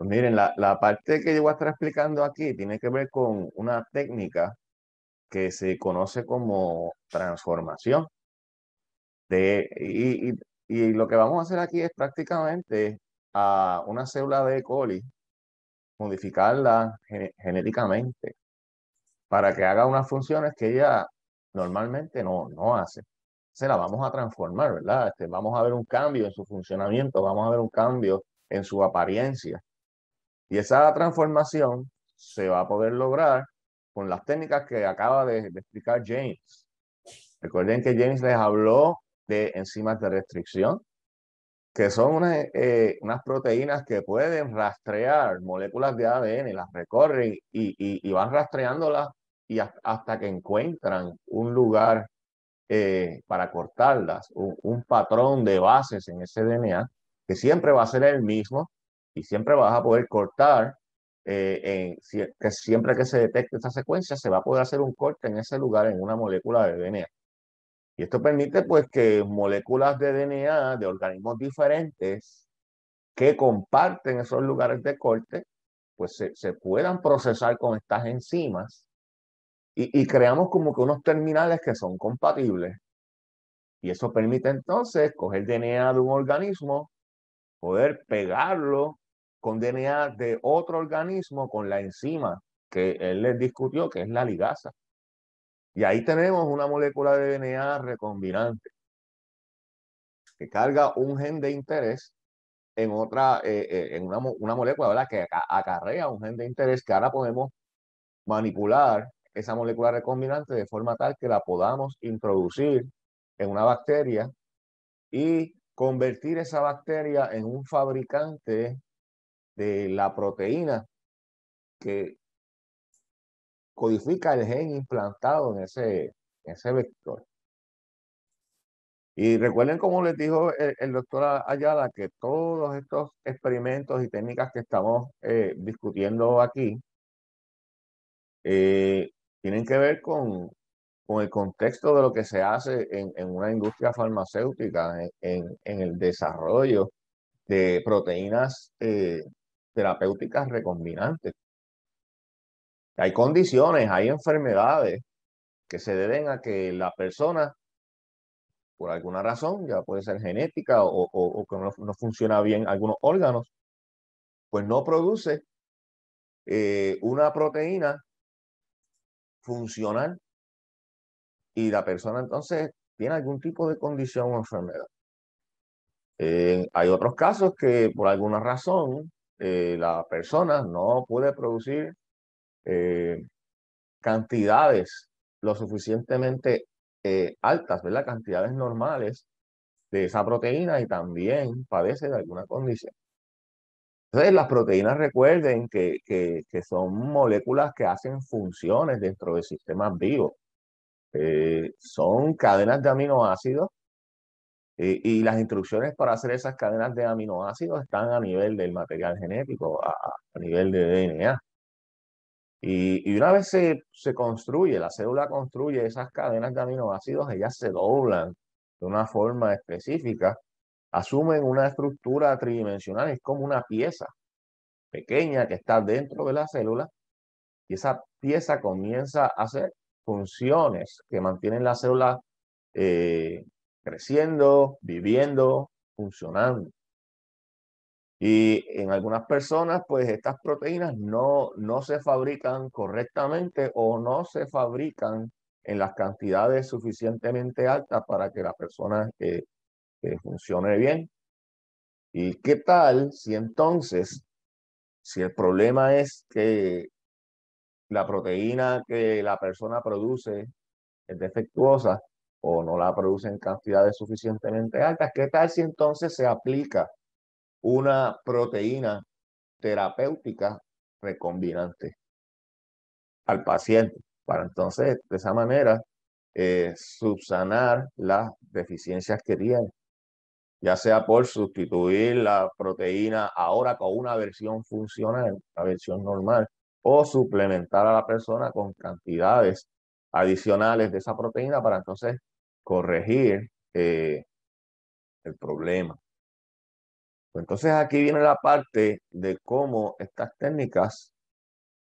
Miren, la parte que yo voy a estar explicando aquí tiene que ver con una técnica que se conoce como transformación. Y lo que vamos a hacer aquí es prácticamente a una célula de E. coli, modificarla genéticamente para que haga unas funciones que ella normalmente no hace. Se la vamos a transformar, ¿verdad? Vamos a ver un cambio en su funcionamiento, vamos a ver un cambio en su apariencia. Y esa transformación se va a poder lograr con las técnicas que acaba de explicar James. Recuerden que James les habló de enzimas de restricción, que son unas proteínas que pueden rastrear moléculas de ADN, las recorren y van rastreándolas y hasta que encuentran un lugar para cortarlas, un patrón de bases en ese DNA que siempre va a ser el mismo y siempre vas a poder cortar, que siempre que se detecte esta secuencia se va a poder hacer un corte en ese lugar en una molécula de DNA. Y esto permite pues que moléculas de DNA de organismos diferentes que comparten esos lugares de corte, pues se puedan procesar con estas enzimas y creamos como que unos terminales que son compatibles. Y eso permite entonces coger DNA de un organismo, poder pegarlo con DNA de otro organismo con la enzima que él les discutió, que es la ligasa. Y ahí tenemos una molécula de DNA recombinante que carga un gen de interés en una molécula, ¿verdad? Que acarrea un gen de interés que ahora podemos manipular esa molécula recombinante de forma tal que la podamos introducir en una bacteria y convertir esa bacteria en un fabricante de la proteína que codifica el gen implantado en ese vector. Y recuerden, como les dijo el doctor Ayala, que todos estos experimentos y técnicas que estamos discutiendo aquí eh, tienen que ver con el contexto de lo que se hace en una industria farmacéutica, en el desarrollo de proteínas terapéuticas recombinantes. Hay condiciones, hay enfermedades que se deben a que la persona, por alguna razón, ya puede ser genética o que no funciona bien algunos órganos, pues no produce una proteína funcional y la persona entonces tiene algún tipo de condición o enfermedad. Hay otros casos que por alguna razón la persona no puede producir eh, cantidades lo suficientemente altas, ¿verdad? Cantidades normales de esa proteína y también padece de alguna condición. Entonces, las proteínas recuerden que son moléculas que hacen funciones dentro de sistemas vivos. Son cadenas de aminoácidos y las instrucciones para hacer esas cadenas de aminoácidos están a nivel del material genético, a nivel de DNA. Y una vez se construye, la célula construye esas cadenas de aminoácidos, ellas se doblan de una forma específica, asumen una estructura tridimensional, es como una pieza pequeña que está dentro de la célula y esa pieza comienza a hacer funciones que mantienen la célula eh, creciendo, viviendo, funcionando. Y en algunas personas, pues estas proteínas no se fabrican correctamente o no se fabrican en las cantidades suficientemente altas para que la persona funcione bien. ¿Y qué tal si entonces, si el problema es que la proteína que la persona produce es defectuosa o no la produce en cantidades suficientemente altas, qué tal si entonces se aplica una proteína terapéutica recombinante al paciente, para entonces de esa manera subsanar las deficiencias que tiene, ya sea por sustituir la proteína ahora con una versión funcional, la versión normal, o suplementar a la persona con cantidades adicionales de esa proteína para entonces corregir el problema. Pues entonces aquí viene la parte de cómo estas técnicas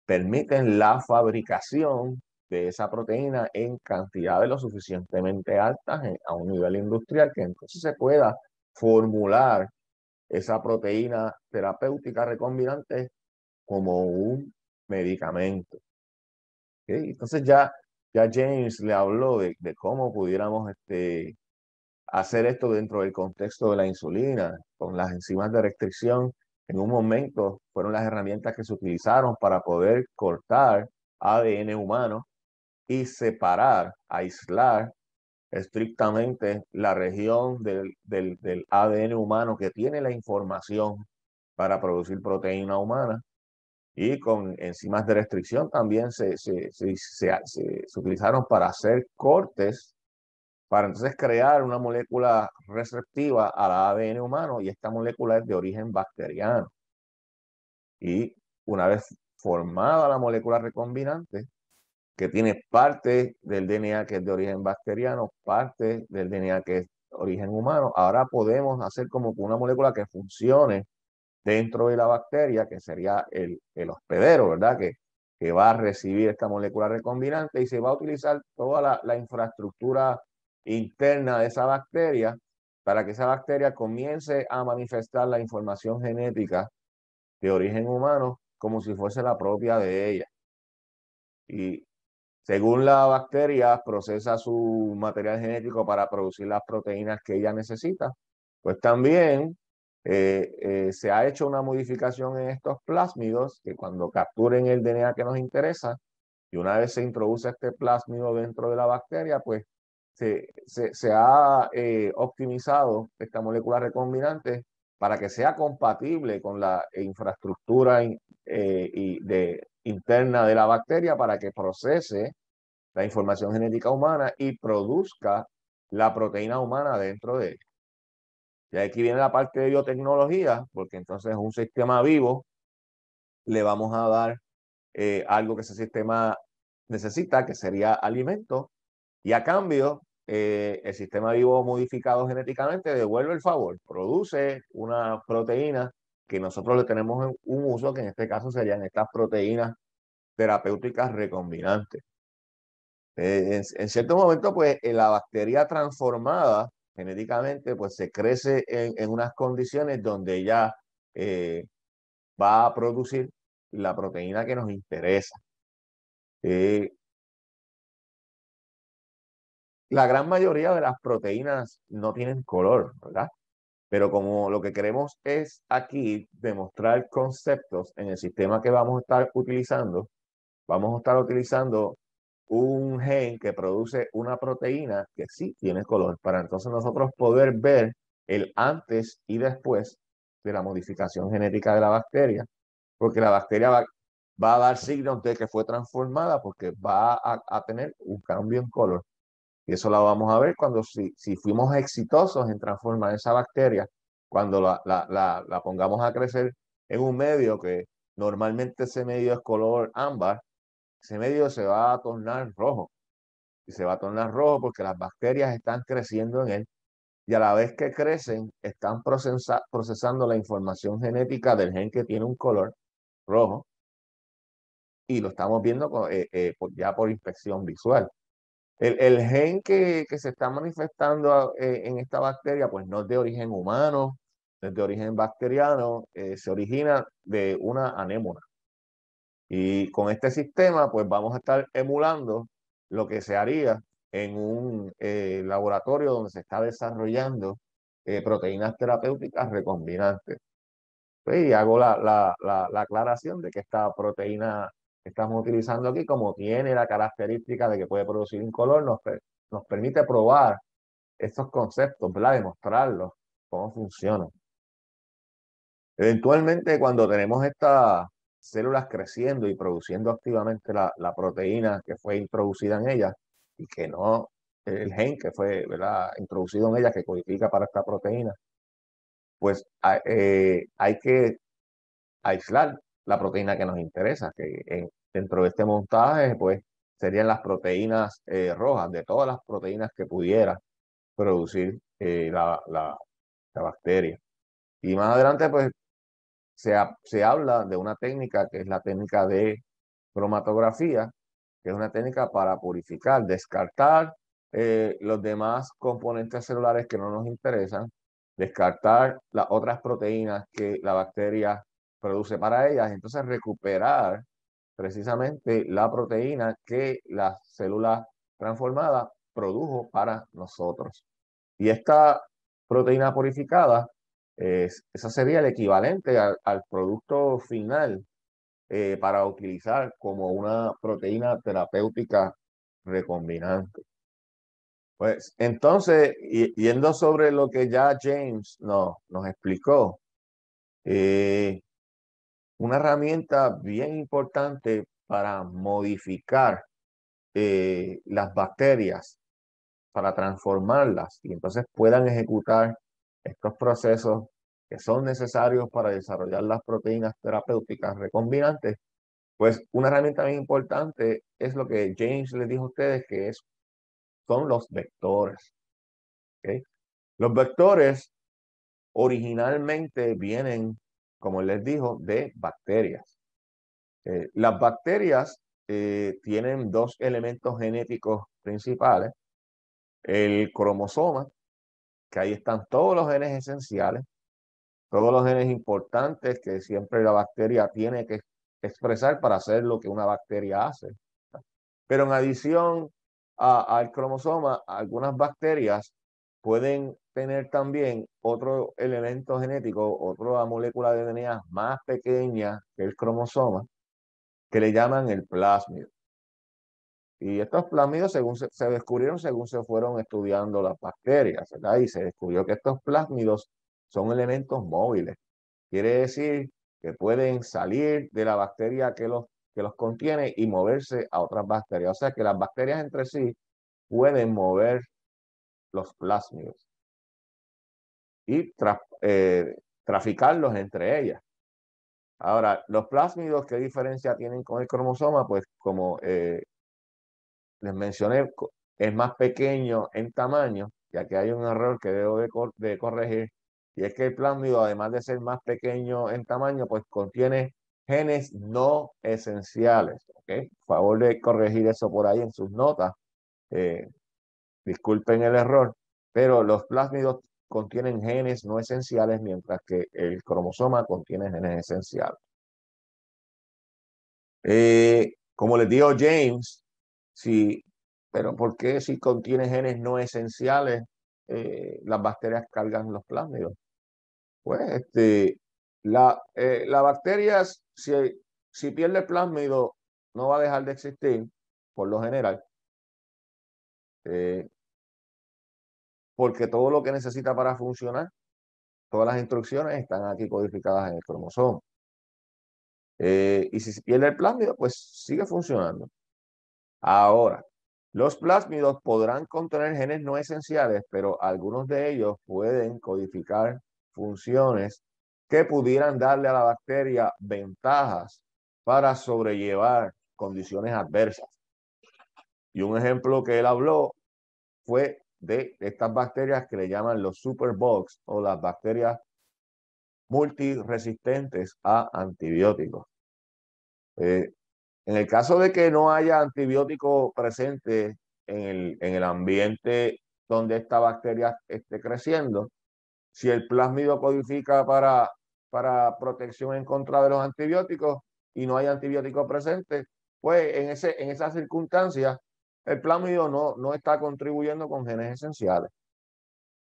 permiten la fabricación de esa proteína en cantidades lo suficientemente altas a un nivel industrial, que entonces se pueda formular esa proteína terapéutica recombinante como un medicamento. ¿Okay? Entonces ya James le habló de cómo pudiéramos hacer esto dentro del contexto de la insulina, con las enzimas de restricción. En un momento fueron las herramientas que se utilizaron para poder cortar ADN humano y separar, aislar estrictamente la región del ADN humano que tiene la información para producir proteína humana. Y con enzimas de restricción también se utilizaron para hacer cortes, para entonces crear una molécula receptiva al ADN humano, y esta molécula es de origen bacteriano. Y una vez formada la molécula recombinante, que tiene parte del DNA que es de origen bacteriano, parte del DNA que es de origen humano, ahora podemos hacer como una molécula que funcione dentro de la bacteria, que sería el hospedero, ¿verdad? Que va a recibir esta molécula recombinante, y se va a utilizar toda la infraestructura interna de esa bacteria para que esa bacteria comience a manifestar la información genética de origen humano como si fuese la propia de ella. Y según la bacteria procesa su material genético para producir las proteínas que ella necesita, pues también se ha hecho una modificación en estos plásmidos que cuando capturen el DNA que nos interesa, y una vez se introduce este plásmido dentro de la bacteria, pues se ha optimizado esta molécula recombinante para que sea compatible con la infraestructura interna de la bacteria, para que procese la información genética humana y produzca la proteína humana dentro de él. Y aquí viene la parte de biotecnología, porque entonces un sistema vivo le vamos a dar algo que ese sistema necesita, que sería alimento, y a cambio el sistema vivo modificado genéticamente devuelve el favor, produce una proteína que nosotros le tenemos un uso, que en este caso serían estas proteínas terapéuticas recombinantes. En cierto momento, pues la bacteria transformada genéticamente, pues se crece en unas condiciones donde ella eh, va a producir la proteína que nos interesa. Eh, la gran mayoría de las proteínas no tienen color, ¿verdad? Pero como lo que queremos es aquí demostrar conceptos en el sistema que vamos a estar utilizando un gen que produce una proteína que sí tiene color, para entonces nosotros poder ver el antes y después de la modificación genética de la bacteria, porque la bacteria va a dar signos de que fue transformada, porque va a tener un cambio en color. Y eso lo vamos a ver cuando si fuimos exitosos en transformar esa bacteria, cuando la pongamos a crecer en un medio que normalmente ese medio es color ámbar, ese medio se va a tornar rojo. Y se va a tornar rojo porque las bacterias están creciendo en él, y a la vez que crecen, están procesando la información genética del gen que tiene un color rojo, y lo estamos viendo ya por inspección visual. El gen que se está manifestando en esta bacteria, pues no es de origen humano, es de origen bacteriano, se origina de una anémona. Y con este sistema, pues vamos a estar emulando lo que se haría en un laboratorio donde se está desarrollando proteínas terapéuticas recombinantes. Pues, y hago la aclaración de que esta proteína que estamos utilizando aquí, como tiene la característica de que puede producir incolor, nos permite probar estos conceptos, ¿verdad? Demostrarlos, cómo funcionan. Eventualmente, cuando tenemos estas células creciendo y produciendo activamente la proteína que fue introducida en ellas, y que no, el gen que fue, ¿verdad?, introducido en ellas, que codifica para esta proteína, pues hay que aislar la proteína que nos interesa, que dentro de este montaje, pues serían las proteínas rojas, de todas las proteínas que pudiera producir la bacteria. Y más adelante, pues, se habla de una técnica que es la técnica de cromatografía, que es una técnica para purificar, descartar los demás componentes celulares que no nos interesan, descartar las otras proteínas que la bacteria produce para ellas, entonces recuperar precisamente la proteína que la célula transformada produjo para nosotros. Y esta proteína purificada, esa sería el equivalente al producto final para utilizar como una proteína terapéutica recombinante. Pues entonces, yendo sobre lo que ya James nos explicó, eh, una herramienta bien importante para modificar las bacterias, para transformarlas y entonces puedan ejecutar estos procesos que son necesarios para desarrollar las proteínas terapéuticas recombinantes. Pues una herramienta bien importante es lo que James les dijo a ustedes, que son los vectores. ¿Ok? Los vectores originalmente vienen, como les dijo, de bacterias. Las bacterias tienen dos elementos genéticos principales. El cromosoma, que ahí están todos los genes esenciales, todos los genes importantes que siempre la bacteria tiene que expresar para hacer lo que una bacteria hace. Pero en adición al cromosoma, algunas bacterias pueden tener también otro elemento genético, otra molécula de DNA más pequeña que el cromosoma, que le llaman el plásmido. Y estos plásmidos se descubrieron según se fueron estudiando las bacterias, ¿verdad? Y se descubrió que estos plásmidos son elementos móviles. Quiere decir que pueden salir de la bacteria que los contiene y moverse a otras bacterias. O sea que las bacterias entre sí pueden mover los plásmidos y traficarlos entre ellas. Ahora, los plásmidos, ¿qué diferencia tienen con el cromosoma? Pues como les mencioné, es más pequeño en tamaño, ya que hay un error que debo de corregir, y es que el plásmido, además de ser más pequeño en tamaño, pues contiene genes no esenciales. ¿Ok? Por favor de corregir eso por ahí en sus notas. Eh, Disculpen el error, pero los plásmidos contienen genes no esenciales, mientras que el cromosoma contiene genes esenciales. Como les dijo James, sí, pero ¿por qué si contiene genes no esenciales, las bacterias cargan los plásmidos? Pues la bacteria, si pierde el plásmido, no va a dejar de existir, por lo general, eh, porque todo lo que necesita para funcionar, todas las instrucciones están aquí codificadas en el cromosoma. Y si se pierde el plásmido, pues sigue funcionando. Ahora, los plásmidos podrán contener genes no esenciales, pero algunos de ellos pueden codificar funciones que pudieran darle a la bacteria ventajas para sobrellevar condiciones adversas. Y un ejemplo que él habló fue de estas bacterias que le llaman los superbugs o las bacterias multiresistentes a antibióticos. Eh, En el caso de que no haya antibiótico presente en el ambiente donde esta bacteria esté creciendo, si el plásmido codifica para protección en contra de los antibióticos y no hay antibiótico presente, pues en esas circunstancias el plásmido no está contribuyendo con genes esenciales.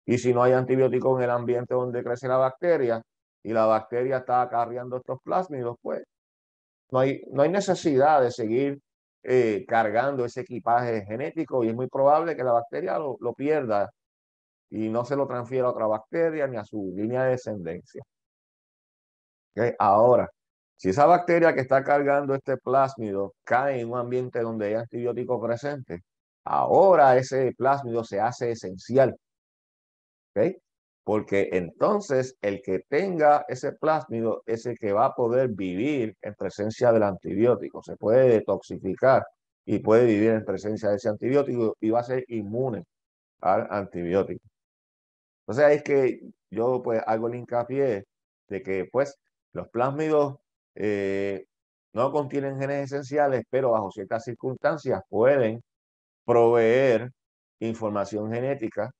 Y si no hay antibiótico en el ambiente donde crece la bacteria y la bacteria está acarreando estos plásmidos, pues no hay necesidad de seguir cargando ese equipaje genético y es muy probable que la bacteria lo pierda y no se lo transfiera a otra bacteria ni a su línea de descendencia. ¿Okay? Ahora, si esa bacteria que está cargando este plásmido cae en un ambiente donde hay antibiótico presente, ahora ese plásmido se hace esencial. ¿Okay? Porque entonces el que tenga ese plásmido es el que va a poder vivir en presencia del antibiótico. Se puede detoxificar y puede vivir en presencia de ese antibiótico y va a ser inmune al antibiótico. Entonces ahí es que yo pues hago el hincapié de que pues los plásmidos no contienen genes esenciales, pero bajo ciertas circunstancias pueden proveer información genética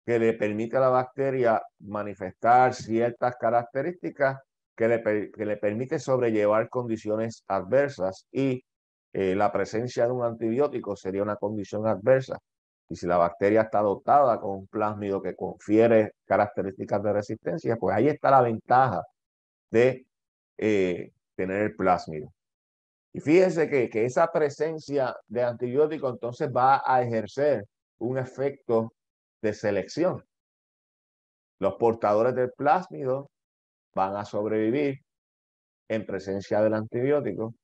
que le permite a la bacteria manifestar ciertas características que le permite sobrellevar condiciones adversas y la presencia de un antibiótico sería una condición adversa. Y si la bacteria está dotada con un plásmido que confiere características de resistencia, pues ahí está la ventaja de tener el plásmido. Y fíjense que esa presencia de antibiótico entonces va a ejercer un efecto de selección. Los portadores del plásmido van a sobrevivir en presencia del antibiótico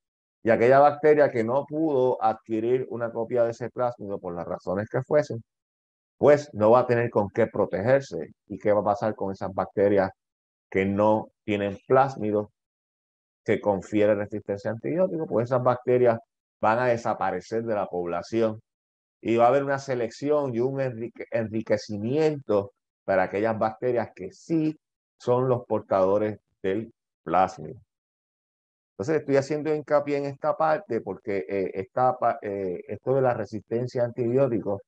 y aquella bacteria que no pudo adquirir una copia de ese plásmido por las razones que fuesen, pues no va a tener con qué protegerse. ¿Y qué va a pasar con esas bacterias que no tienen plásmido que confiere resistencia a antibióticos? Pues esas bacterias van a desaparecer de la población y va a haber una selección y un enriquecimiento para aquellas bacterias que sí son los portadores del plásmido. Entonces estoy haciendo hincapié en esta parte porque esto de la resistencia a antibióticos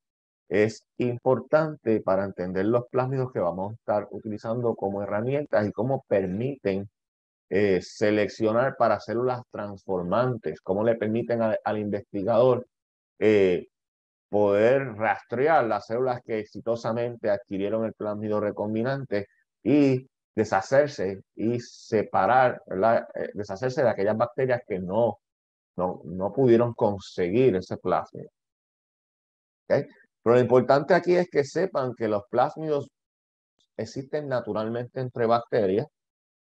es importante para entender los plásmidos que vamos a estar utilizando como herramientas y cómo permiten seleccionar para células transformantes, cómo le permiten al investigador poder rastrear las células que exitosamente adquirieron el plásmido recombinante y deshacerse y separar, ¿verdad? Deshacerse de aquellas bacterias que no pudieron conseguir ese plásmido. ¿Okay? Pero lo importante aquí es que sepan que los plásmidos existen naturalmente entre bacterias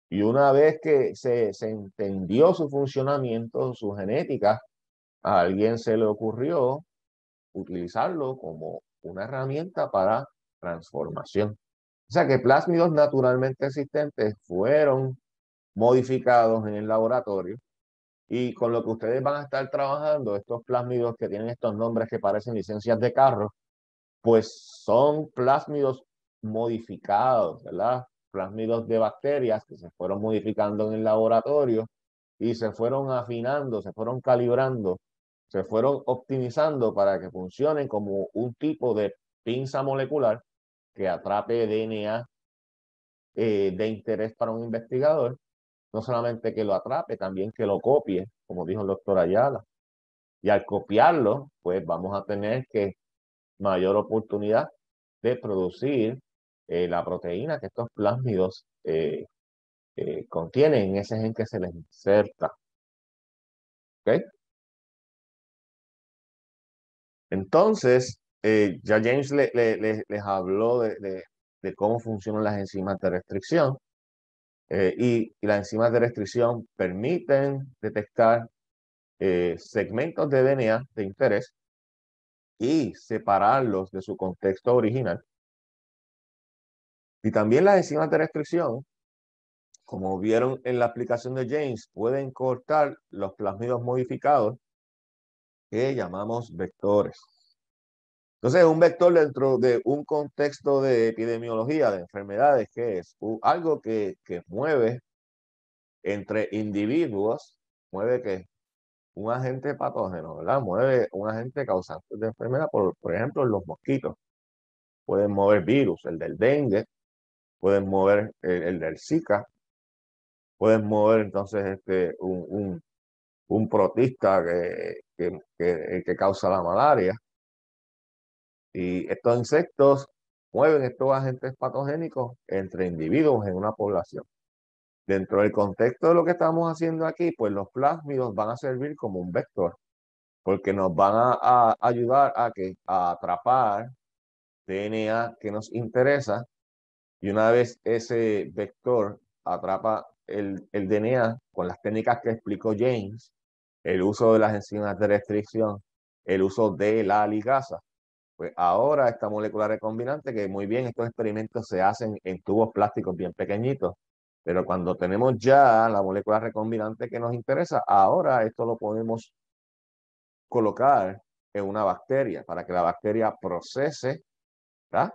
y una vez que se entendió su funcionamiento, su genética, a alguien se le ocurrió utilizarlo como una herramienta para transformación. O sea que plásmidos naturalmente existentes fueron modificados en el laboratorio y con lo que ustedes van a estar trabajando, estos plásmidos que tienen estos nombres que parecen licencias de carro, pues son plásmidos modificados, ¿verdad? Plásmidos de bacterias que se fueron modificando en el laboratorio y se fueron afinando, se fueron calibrando, se fueron optimizando para que funcionen como un tipo de pinza molecular que atrape DNA de interés para un investigador, no solamente que lo atrape, también que lo copie, como dijo el doctor Ayala. Y al copiarlo, pues vamos a tener que mayor oportunidad de producir la proteína que estos plásmidos contienen en ese gen que se les inserta. ¿Okay? Entonces, ya James les habló de cómo funcionan las enzimas de restricción y las enzimas de restricción permiten detectar segmentos de DNA de interés y separarlos de su contexto original. Y también las enzimas de restricción, como vieron en la aplicación de James, pueden cortar los plásmidos modificados que llamamos vectores. Entonces, un vector dentro de un contexto de epidemiología de enfermedades, que es algo que mueve entre individuos, mueve que un agente patógeno, ¿verdad? Mueve un agente causante de enfermedad, por ejemplo, los mosquitos. Pueden mover virus, el del dengue, pueden mover el del Zika, pueden mover entonces un protista que causa la malaria. Y estos insectos mueven estos agentes patogénicos entre individuos en una población. Dentro del contexto de lo que estamos haciendo aquí, pues los plásmidos van a servir como un vector, porque nos van a ayudar a atrapar DNA que nos interesa, y una vez ese vector atrapa el DNA con las técnicas que explicó James, el uso de las enzimas de restricción, el uso de la ligasa, pues ahora esta molécula recombinante, que muy bien, estos experimentos se hacen en tubos plásticos bien pequeñitos, pero cuando tenemos ya la molécula recombinante que nos interesa, ahora esto lo podemos colocar en una bacteria para que la bacteria procese, ¿verdad?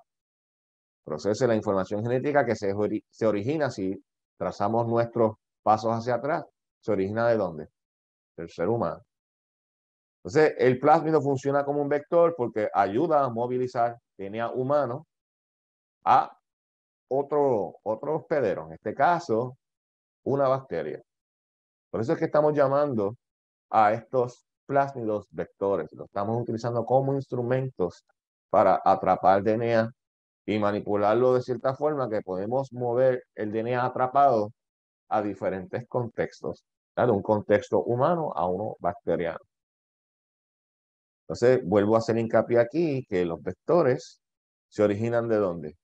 Procese la información genética que se origina si trazamos nuestros pasos hacia atrás, se origina ¿de dónde? Del ser humano. Entonces, el plásmido funciona como un vector porque ayuda a movilizar DNA humano a otro hospedero, en este caso, una bacteria. Por eso es que estamos llamando a estos plásmidos vectores. Los estamos utilizando como instrumentos para atrapar DNA y manipularlo de cierta forma que podemos mover el DNA atrapado a diferentes contextos, de un contexto humano a uno bacteriano. Entonces, vuelvo a hacer hincapié aquí que los vectores se originan ¿de dónde?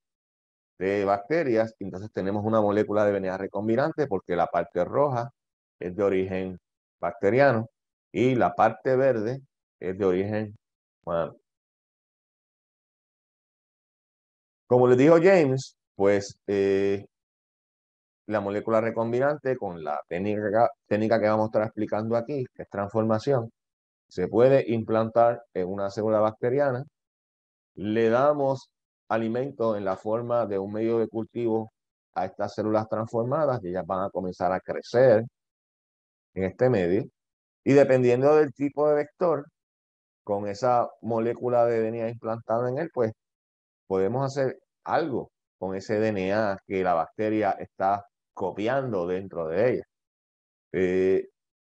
De bacterias. Entonces tenemos una molécula de DNA recombinante porque la parte roja es de origen bacteriano y la parte verde es de origen humano. Como les dijo James, pues la molécula recombinante con la técnica que vamos a estar explicando aquí, que es transformación, se puede implantar en una célula bacteriana. Le damos alimento en la forma de un medio de cultivo a estas células transformadas y ellas van a comenzar a crecer en este medio. Y dependiendo del tipo de vector, con esa molécula de DNA implantada en él, pues podemos hacer algo con ese DNA que la bacteria está copiando dentro de ella.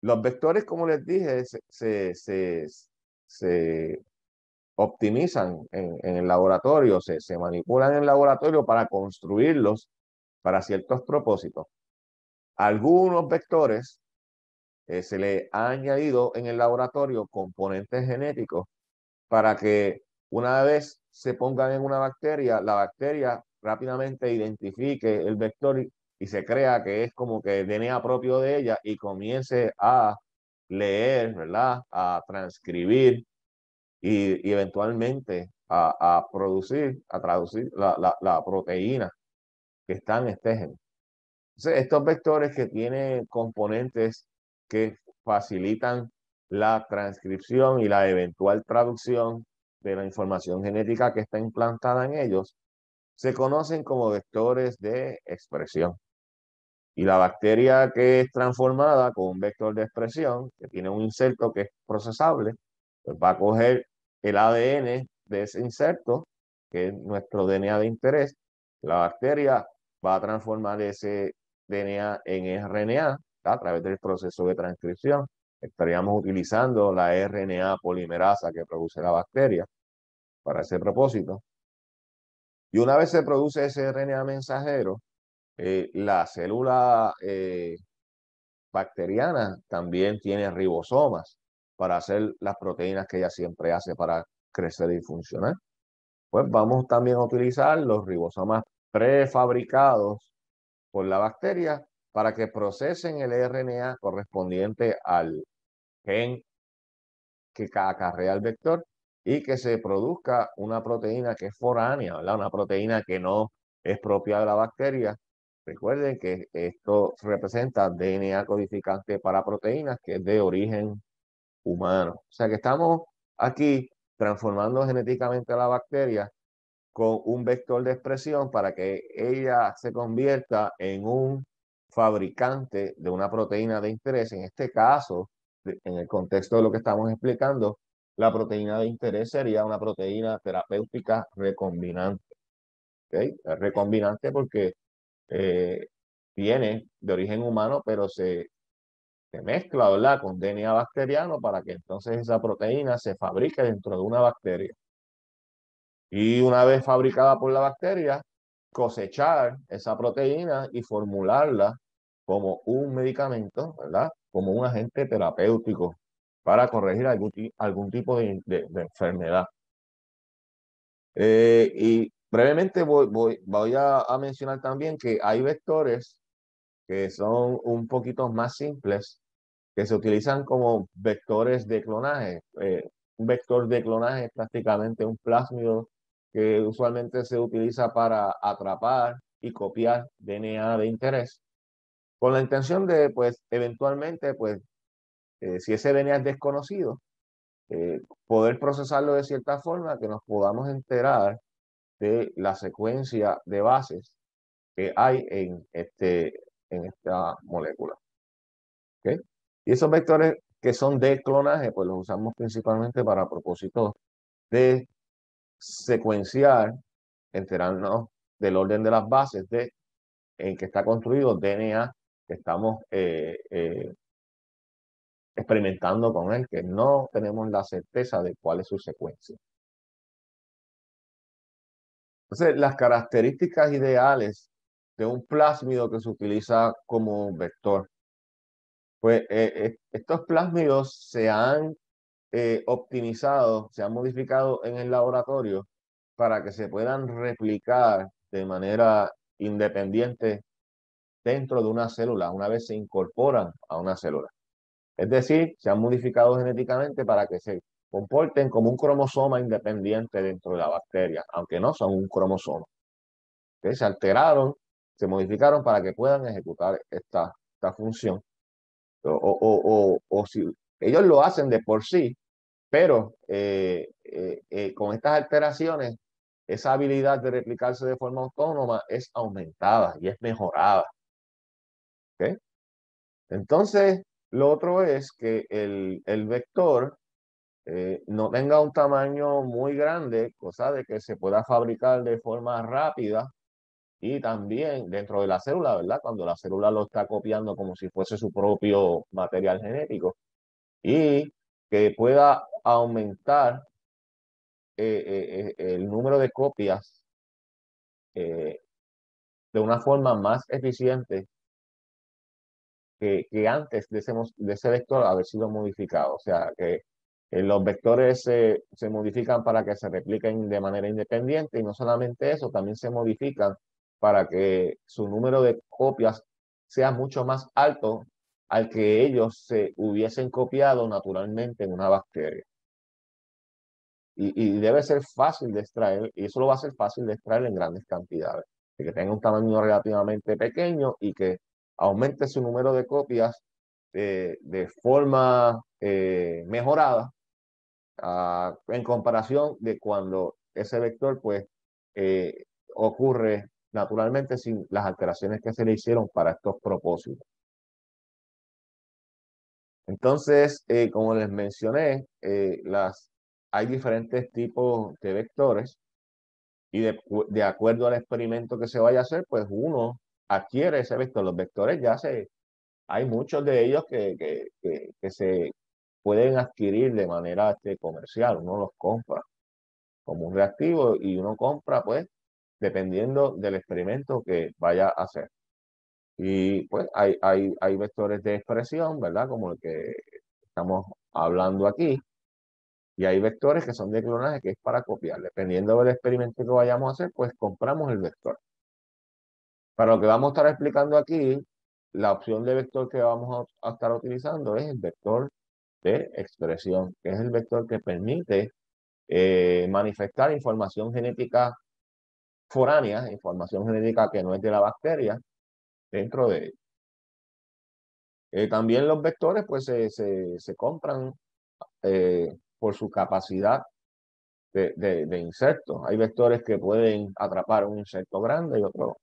Los vectores, como les dije, se optimizan en el laboratorio, se manipulan en el laboratorio para construirlos para ciertos propósitos. Algunos vectores se le ha añadido en el laboratorio componentes genéticos para que una vez se pongan en una bacteria, la bacteria rápidamente identifique el vector y se crea que es como que DNA propio de ella y comience a leer, ¿verdad? A transcribir y eventualmente a producir, a traducir la proteína que está en este gen. Entonces, estos vectores que tienen componentes que facilitan la transcripción y la eventual traducción de la información genética que está implantada en ellos, se conocen como vectores de expresión. Y la bacteria que es transformada con un vector de expresión, que tiene un inserto que es procesable, pues va a coger el ADN de ese inserto, que es nuestro DNA de interés. La bacteria va a transformar ese DNA en RNA a través del proceso de transcripción. Estaríamos utilizando la RNA polimerasa que produce la bacteria para ese propósito. Y una vez se produce ese RNA mensajero, la célula bacteriana también tiene ribosomas para hacer las proteínas que ella siempre hace para crecer y funcionar. Pues vamos también a utilizar los ribosomas prefabricados por la bacteria para que procesen el RNA correspondiente al gen que acarrea el vector y que se produzca una proteína que es foránea, ¿verdad? Una proteína que no es propia de la bacteria. Recuerden que esto representa DNA codificante para proteínas que es de origen humano. O sea que estamos aquí transformando genéticamente a la bacteria con un vector de expresión para que ella se convierta en un fabricante de una proteína de interés. En este caso, en el contexto de lo que estamos explicando, la proteína de interés sería una proteína terapéutica recombinante. ¿Okay? Es recombinante porque eh, viene de origen humano, pero se mezcla, ¿verdad?, con DNA bacteriano para que entonces esa proteína se fabrique dentro de una bacteria. Y una vez fabricada por la bacteria, cosechar esa proteína y formularla como un medicamento, ¿verdad? Como un agente terapéutico para corregir algún tipo de enfermedad. Y brevemente voy a mencionar también que hay vectores que son un poquito más simples, que se utilizan como vectores de clonaje. Un vector de clonaje es prácticamente un plásmido que usualmente se utiliza para atrapar y copiar DNA de interés, con la intención de, pues, eventualmente, pues, si ese DNA es desconocido, poder procesarlo de cierta forma que nos podamos enterar de la secuencia de bases que hay en esta molécula. ¿Ok? Y esos vectores que son de clonaje, pues los usamos principalmente para propósitos de secuenciar, enterarnos del orden de las bases en que está construido DNA que estamos experimentando con él, que no tenemos la certeza de cuál es su secuencia. Entonces, las características ideales de un plásmido que se utiliza como vector, pues estos plásmidos se han optimizado, se han modificado en el laboratorio para que se puedan replicar de manera independiente dentro de una célula, una vez se incorporan a una célula. Es decir, se han modificado genéticamente para que se comporten como un cromosoma independiente dentro de la bacteria, aunque no son un cromosoma. ¿Okay? Se alteraron, se modificaron para que puedan ejecutar esta función. O si ellos lo hacen de por sí, pero con estas alteraciones, esa habilidad de replicarse de forma autónoma es aumentada y es mejorada. ¿Okay? Entonces, lo otro es que el vector no tenga un tamaño muy grande, cosa de que se pueda fabricar de forma rápida y también dentro de la célula, ¿verdad? Cuando la célula lo está copiando como si fuese su propio material genético y que pueda aumentar el número de copias eh, de una forma más eficiente que antes de ese vector haber sido modificado. O sea, que los vectores se modifican para que se repliquen de manera independiente y no solamente eso, también se modifican para que su número de copias sea mucho más alto al que ellos se hubiesen copiado naturalmente en una bacteria. Y debe ser fácil de extraer, y eso lo va a ser fácil de extraer en grandes cantidades, de que tenga un tamaño relativamente pequeño y que aumente su número de copias de forma mejorada en comparación de cuando ese vector pues ocurre naturalmente sin las alteraciones que se le hicieron para estos propósitos. Entonces, como les mencioné, hay diferentes tipos de vectores y de acuerdo al experimento que se vaya a hacer, pues uno adquiere ese vector. Los vectores hay muchos de ellos que se pueden adquirir de manera comercial. Uno los compra como un reactivo y uno compra, pues, dependiendo del experimento que vaya a hacer. Y pues hay vectores de expresión, ¿verdad? Como el que estamos hablando aquí. Y hay vectores que son de clonaje, que es para copiar. Dependiendo del experimento que vayamos a hacer, pues compramos el vector. Para lo que vamos a estar explicando aquí, la opción de vector que vamos a estar utilizando es el vector de expresión, que es el vector que permite manifestar información genética foránea, información genética que no es de la bacteria, dentro de él. También los vectores pues se compran por su capacidad de insertos. Hay vectores que pueden atrapar un insecto grande y otros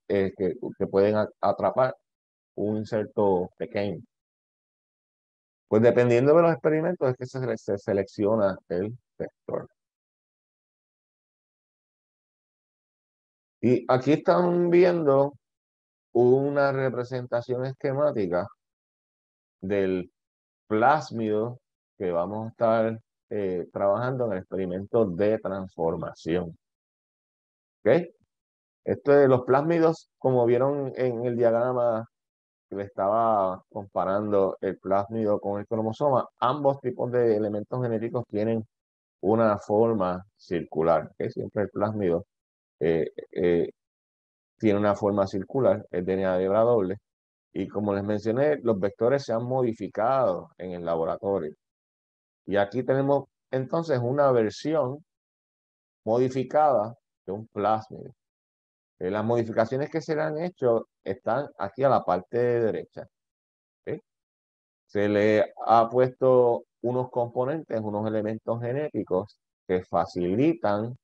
que pueden atrapar un insecto pequeño. Pues dependiendo de los experimentos es que se selecciona el vector. Y aquí están viendo una representación esquemática del plásmido que vamos a estar trabajando en el experimento de transformación. ¿Ok? Los plásmidos, como vieron en el diagrama que le estaba comparando el plásmido con el cromosoma, ambos tipos de elementos genéticos tienen una forma circular. ¿Ok? Siempre el plásmido eh, eh, tiene una forma circular, el DNA de hebra doble. Y como les mencioné, los vectores se han modificado en el laboratorio. Y aquí tenemos entonces una versión modificada de un plásmido. Las modificaciones que se le han hecho están aquí a la parte derecha. ¿Sí? Se le ha puesto unos componentes, unos elementos genéticos que facilitan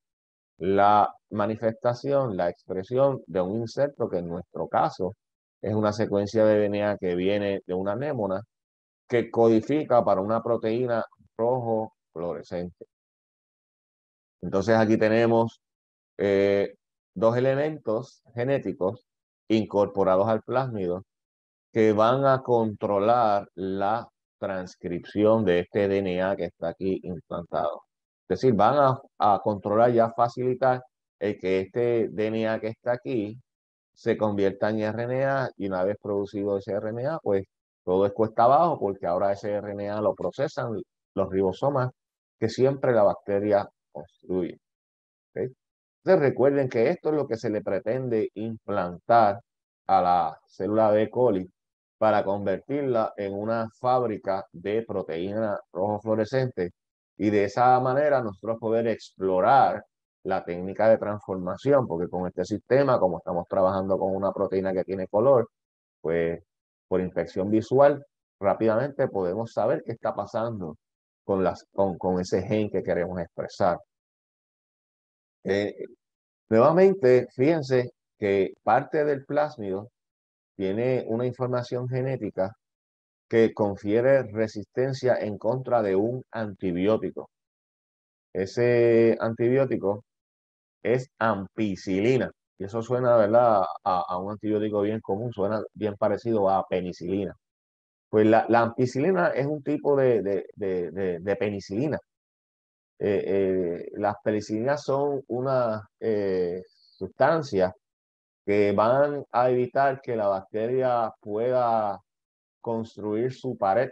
la manifestación, la expresión de un insecto que en nuestro caso es una secuencia de DNA que viene de una anémona que codifica para una proteína rojo fluorescente. Entonces aquí tenemos eh, dos elementos genéticos incorporados al plásmido que van a controlar la transcripción de este DNA que está aquí implantado. Es decir, van a controlar y a facilitar el que este DNA que está aquí se convierta en RNA, y una vez producido ese RNA, pues todo es cuesta abajo porque ahora ese RNA lo procesan los ribosomas que siempre la bacteria construye. ¿Ok? Entonces recuerden que esto es lo que se le pretende implantar a la célula de coli para convertirla en una fábrica de proteína rojo fluorescente, y de esa manera nosotros poder explorar la técnica de transformación, porque con este sistema, como estamos trabajando con una proteína que tiene color, pues por inspección visual rápidamente podemos saber qué está pasando con ese gen que queremos expresar. Eh, Nuevamente, fíjense que parte del plásmido tiene una información genética que confiere resistencia en contra de un antibiótico. Ese antibiótico es ampicilina. Y eso suena, ¿verdad?, a un antibiótico bien común, suena bien parecido a penicilina. Pues la ampicilina es un tipo de penicilina. Las penicilinas son una sustancia que van a evitar que la bacteria pueda construir su pared.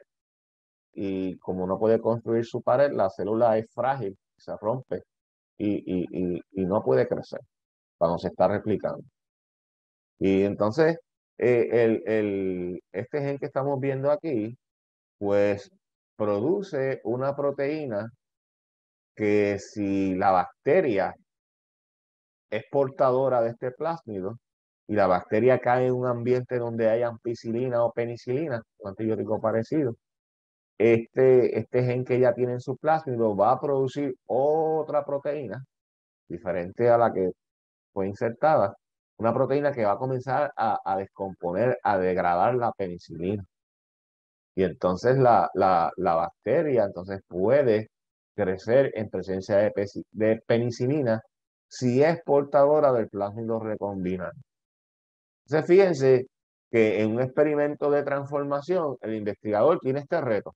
Y como no puede construir su pared, la célula es frágil, se rompe y no puede crecer cuando se está replicando. Y entonces, este gen que estamos viendo aquí, pues produce una proteína que, si la bacteria es portadora de este plásmido y la bacteria cae en un ambiente donde hay ampicilina o penicilina, un antibiótico parecido, este gen que ya tiene en su plásmido va a producir otra proteína diferente a la que fue insertada, una proteína que va a comenzar a descomponer, a degradar la penicilina. Y entonces la bacteria entonces puede crecer en presencia de penicilina si es portadora del plásmido recombinante. Entonces fíjense que en un experimento de transformación el investigador tiene este reto.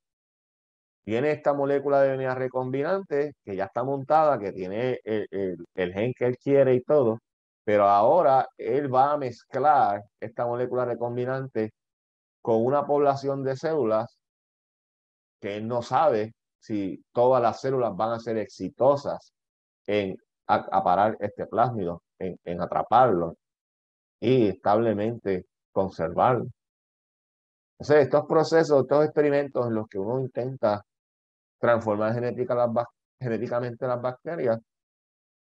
Tiene esta molécula de DNA recombinante que ya está montada, que tiene el gen que él quiere y todo, pero ahora él va a mezclar esta molécula recombinante con una población de células que él no sabe si todas las células van a ser exitosas en aparar este plásmido, en atraparlo y establemente conservarlo. Entonces, estos procesos, estos experimentos en los que uno intenta transformar genéticamente las bacterias,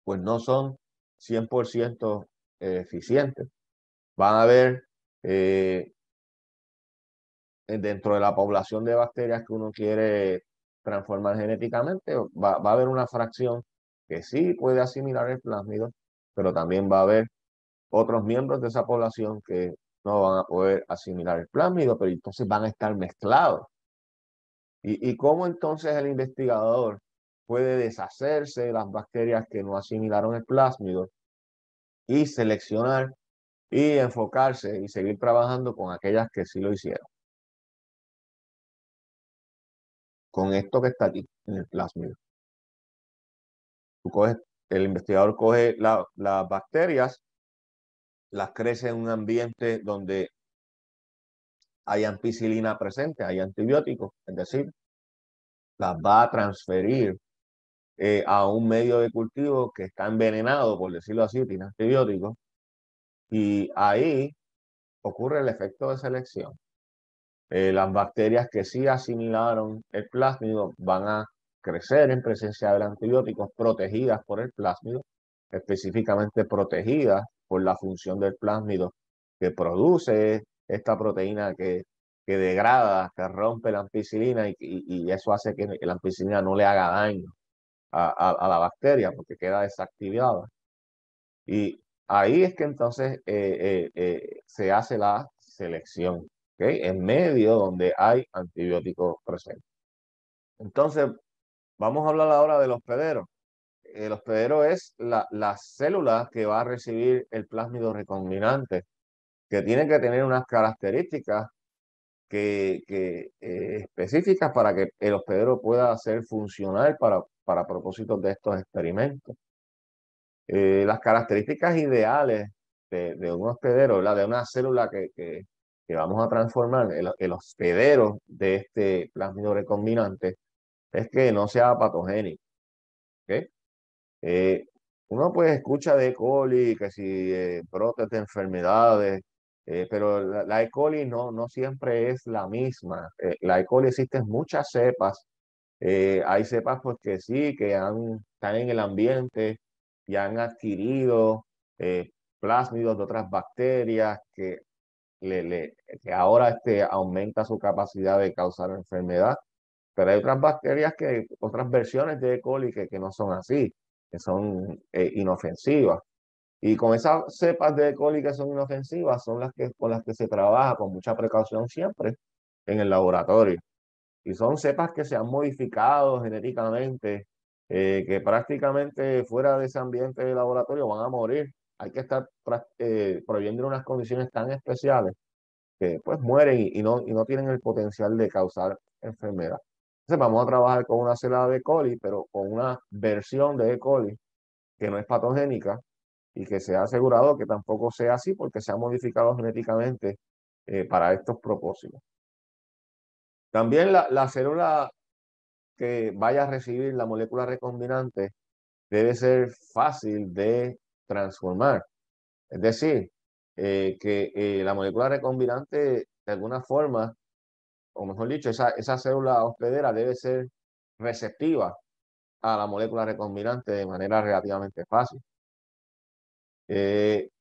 pues no son 100% eficientes. Van a haber, dentro de la población de bacterias que uno quiere transformar genéticamente, va a haber una fracción que sí puede asimilar el plásmido, pero también va a haber otros miembros de esa población que no van a poder asimilar el plásmido, pero entonces van a estar mezclados. ¿Y cómo entonces el investigador puede deshacerse de las bacterias que no asimilaron el plásmido y seleccionar y enfocarse y seguir trabajando con aquellas que sí lo hicieron? Con esto que está aquí en el plásmido. El investigador coge las bacterias, las crece en un ambiente donde hay ampicilina presente, hay antibióticos, es decir, las va a transferir a un medio de cultivo que está envenenado, por decirlo así, tiene antibióticos, y ahí ocurre el efecto de selección. Las bacterias que sí asimilaron el plásmido van a crecer en presencia de antibióticos, protegidas por el plásmido, específicamente protegidas por la función del plásmido que produce esta proteína que degrada, que rompe la ampicilina, y eso hace que la ampicilina no le haga daño a la bacteria porque queda desactivada. Y ahí es que entonces se selección, ¿ok? En medio donde hay antibióticos presentes. Entonces, vamos a hablar ahora del hospedero. El hospedero es la célula que va a recibir el plásmido recombinante, que tiene que tener unas características específicas para que el hospedero pueda ser funcional para propósitos de estos experimentos. Las características ideales de un hospedero, ¿verdad? De una célula que vamos a transformar, el hospedero de este plásmido recombinante, es que no sea patogénico. ¿Ok? Eh, Uno pues escucha de E. coli, que si brotes de enfermedades, pero la E. coli no siempre es la misma. La E. coli existen muchas cepas. Hay cepas pues que sí, están en el ambiente y han adquirido plásmidos de otras bacterias que ahora aumenta su capacidad de causar enfermedad. Pero hay otras bacterias otras versiones de E. coli que no son así, que son inofensivas. Y con esas cepas de E. coli que son inofensivas son con las que se trabaja con mucha precaución siempre en el laboratorio. Y son cepas que se han modificado genéticamente, que prácticamente fuera de ese ambiente de laboratorio van a morir. Hay que estar proveyendo unas condiciones tan especiales que pues mueren y no tienen el potencial de causar enfermedad. Entonces vamos a trabajar con una célula de E. coli, pero con una versión de E. coli que no es patogénica y que se ha asegurado que tampoco sea así porque se ha modificado genéticamente para estos propósitos. También la célula que vaya a recibir la molécula recombinante debe ser fácil de transformar. Es decir, que la molécula recombinante de alguna forma, o mejor dicho, esa célula hospedera debe ser receptiva a la molécula recombinante de manera relativamente fácil.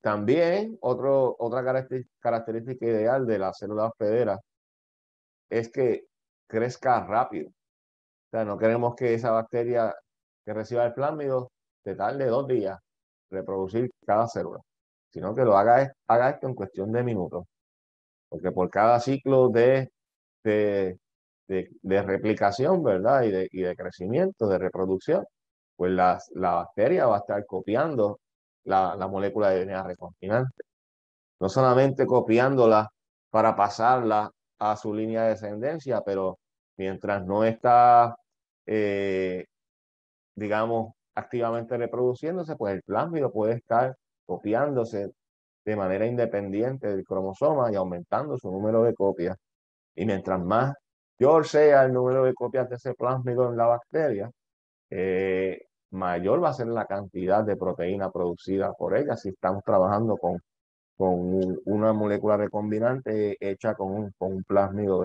También otra característica ideal de la célula hospedera es que crezca rápido. O sea, no queremos que esa bacteria que reciba el plásmido se tarde 2 días reproducir cada célula, sino que haga esto en cuestión de minutos. Porque por cada ciclo de, de replicación, ¿verdad? Y de crecimiento, de reproducción, pues la bacteria va a estar copiando la molécula de DNA recombinante. No solamente copiándola para pasarla a su línea de descendencia, pero mientras no está, eh, digamos, activamente reproduciéndose, pues el plásmido puede estar copiándose de manera independiente del cromosoma y aumentando su número de copias. Y mientras mayor sea el número de copias de ese plásmido en la bacteria, mayor va a ser la cantidad de proteína producida por ella si estamos trabajando con una molécula recombinante hecha con un plásmido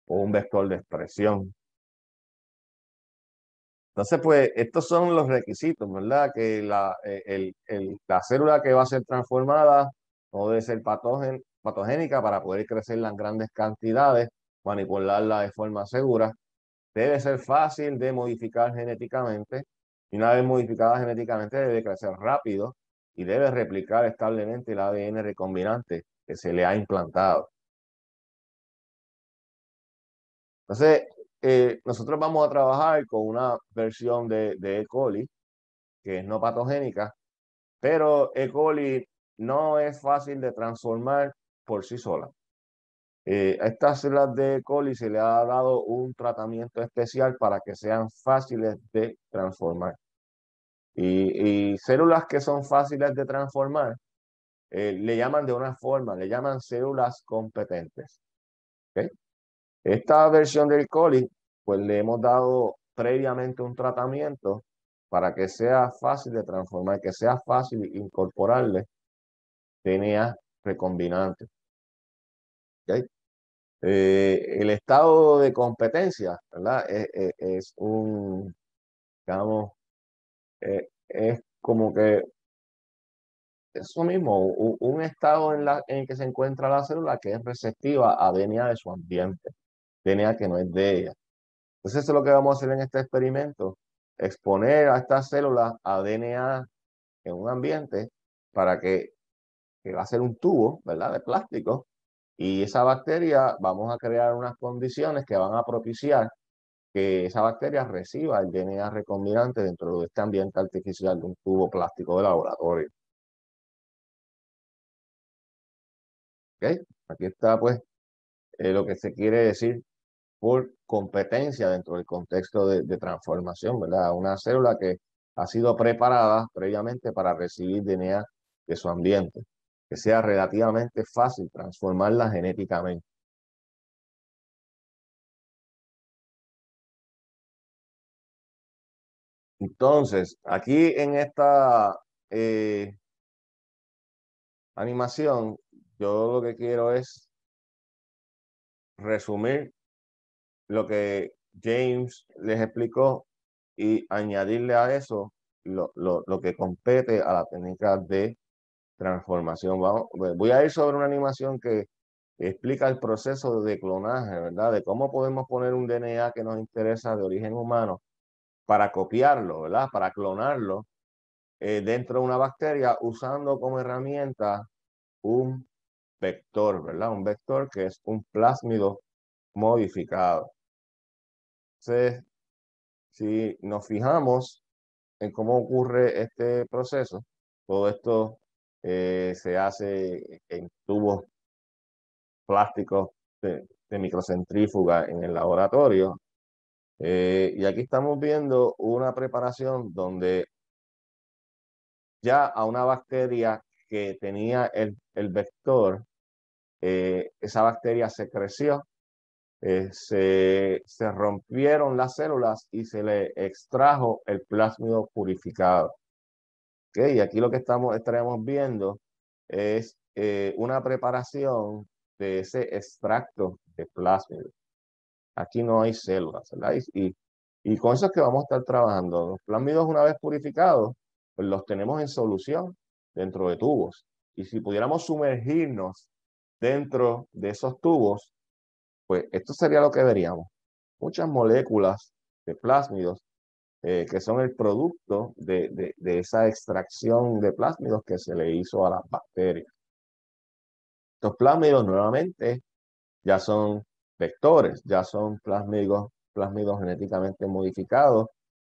o un vector de expresión. Entonces, pues, estos son los requisitos, ¿verdad? Que la célula que va a ser transformada no debe ser patogénica para poder crecer en grandes cantidades, manipularla de forma segura. Debe ser fácil de modificar genéticamente. Y una vez modificada genéticamente, debe crecer rápido y debe replicar establemente el ADN recombinante que se le ha implantado. Entonces, nosotros vamos a trabajar con una versión de E. coli que es no patogénica, pero E. coli no es fácil de transformar por sí sola. A estas células de E. coli se le ha dado un tratamiento especial para que sean fáciles de transformar. Y células que son fáciles de transformar, le llaman de una forma, le llaman células competentes. ¿Okay? Esta versión del coli, pues le hemos dado previamente un tratamiento para que sea fácil de transformar, que sea fácil incorporarle DNA recombinante. ¿Okay? El estado de competencia, ¿verdad? Es digamos, es como que eso mismo, un estado en el que se encuentra la célula que es receptiva a DNA de su ambiente, DNA que no es de ella. Entonces, eso es lo que vamos a hacer en este experimento, exponer a estas células a DNA en un ambiente para que va a ser un tubo, ¿verdad? De plástico, Y esa bacteria, vamos a crear unas condiciones que van a propiciar que esa bacteria reciba el DNA recombinante dentro de este ambiente artificial de un tubo plástico de laboratorio. ¿Ok? Aquí está, pues, lo que se quiere decir por competencia dentro del contexto de transformación, ¿verdad? Una célula que ha sido preparada previamente para recibir DNA de su ambiente, que sea relativamente fácil transformarla genéticamente. Entonces, aquí en esta animación, yo lo que quiero es resumir lo que James les explicó y añadirle a eso lo que compete a la técnica de transformación. Voy a ir sobre una animación que explica el proceso de clonaje, ¿verdad? De cómo podemos poner un DNA que nos interesa de origen humano para copiarlo, ¿verdad? Para clonarlo dentro de una bacteria usando como herramienta un vector, ¿verdad? Un vector que es un plásmido modificado. Entonces, si nos fijamos en cómo ocurre este proceso, todo esto se hace en tubos plásticos de microcentrífuga en el laboratorio. Y aquí estamos viendo una preparación donde ya a una bacteria que tenía el vector, esa bacteria se creció, se rompieron las células y se le extrajo el plásmido purificado. ¿Okay? Y aquí lo que estaremos viendo es una preparación de ese extracto de plásmido. Aquí no hay células, ¿verdad? Y con eso es que vamos a estar trabajando. Los plásmidos, una vez purificados, pues los tenemos en solución dentro de tubos. Y si pudiéramos sumergirnos dentro de esos tubos, pues esto sería lo que veríamos. Muchas moléculas de plásmidos que son el producto de esa extracción de plásmidos que se le hizo a las bacterias. Estos plásmidos nuevamente ya son vectores, ya son plásmidos genéticamente modificados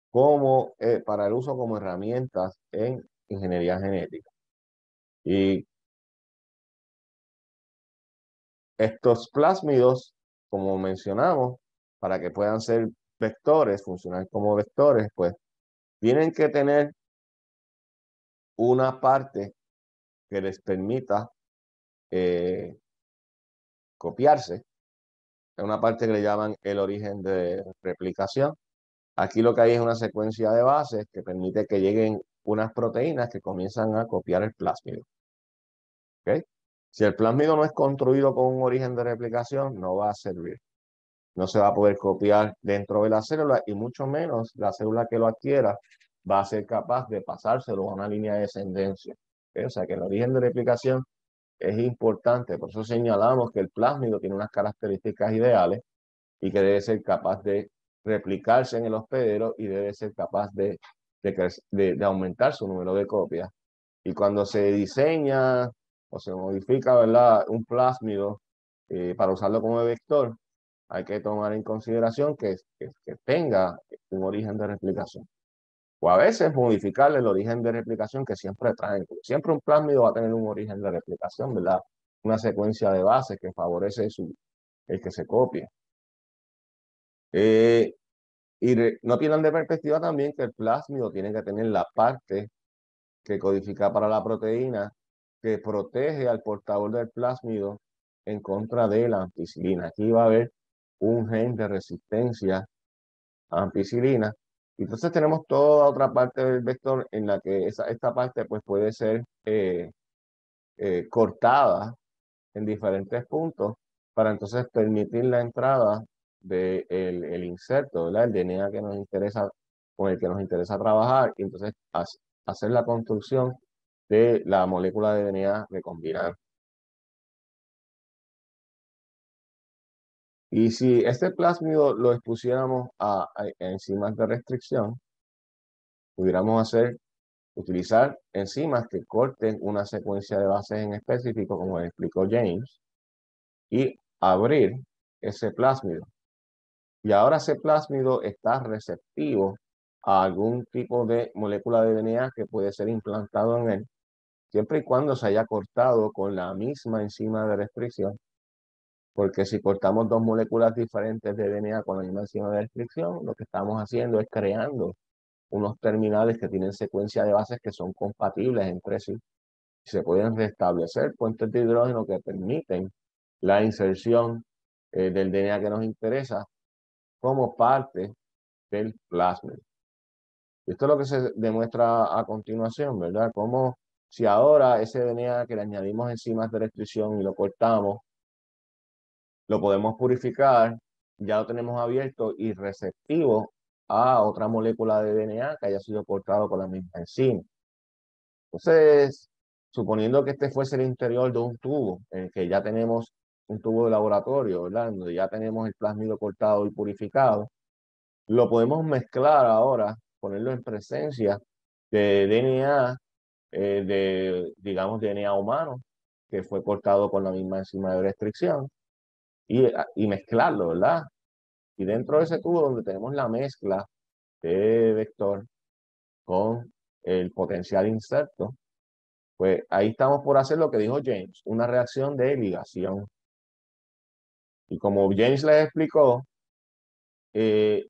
como para el uso como herramientas en ingeniería genética. Y estos plásmidos, como mencionamos, para que puedan ser vectores, funcionar como vectores, pues tienen que tener una parte que les permita eh, copiarse. Es una parte que le llaman el origen de replicación. Aquí lo que hay es una secuencia de bases que permite que lleguen unas proteínas que comienzan a copiar el plásmido. ¿Okay? Si el plásmido no es construido con un origen de replicación, no va a servir. No se va a poder copiar dentro de la célula y mucho menos la célula que lo adquiera va a ser capaz de pasárselo a una línea de descendencia. ¿Okay? O sea que el origen de replicación es importante. Por eso señalamos que el plásmido tiene unas características ideales y que debe ser capaz de replicarse en el hospedero y debe ser capaz de aumentar su número de copias. Y cuando se diseña o se modifica, ¿verdad?, un plásmido para usarlo como vector, hay que tomar en consideración que tenga un origen de replicación. O a veces modificarle el origen de replicación que siempre traen. Siempre un plásmido va a tener un origen de replicación, ¿verdad? Una secuencia de bases que favorece el que se copie. Eh, no pierdan de perspectiva también que el plásmido tiene que tener la parte que codifica para la proteína que protege al portador del plásmido en contra de la ampicilina. Aquí va a haber un gen de resistencia a ampicilina. Entonces tenemos toda otra parte del vector en la que esta parte pues puede ser cortada en diferentes puntos para entonces permitir la entrada del el inserto, ¿verdad? El DNA que nos interesa, con el que nos interesa trabajar, y entonces hacer la construcción de la molécula de DNA recombinante. Y si este plásmido lo expusiéramos a enzimas de restricción, pudiéramos utilizar enzimas que corten una secuencia de bases en específico, como explicó James, y abrir ese plásmido. Y ahora ese plásmido está receptivo a algún tipo de molécula de DNA que puede ser implantado en él, siempre y cuando se haya cortado con la misma enzima de restricción, porque si cortamos dos moléculas diferentes de DNA con la misma enzima de restricción, lo que estamos haciendo es creando unos terminales que tienen secuencia de bases que son compatibles entre sí. Se pueden restablecer puentes de hidrógeno que permiten la inserción del DNA que nos interesa como parte del plasma. Esto es lo que se demuestra a continuación, ¿verdad? Como si ahora ese DNA que le añadimos enzimas de restricción y lo cortamos, lo podemos purificar, ya lo tenemos abierto y receptivo a otra molécula de DNA que haya sido cortado con la misma enzima. Entonces, suponiendo que este fuese el interior de un tubo, en el que ya tenemos un tubo de laboratorio, ¿verdad? Donde ya tenemos el plásmido cortado y purificado, lo podemos mezclar ahora, ponerlo en presencia de DNA, digamos, DNA humano, que fue cortado con la misma enzima de restricción, y mezclarlo, ¿verdad? Y dentro de ese tubo donde tenemos la mezcla de vector con el potencial inserto, pues ahí estamos por hacer lo que dijo James, una reacción de ligación. Y como James les explicó, eh,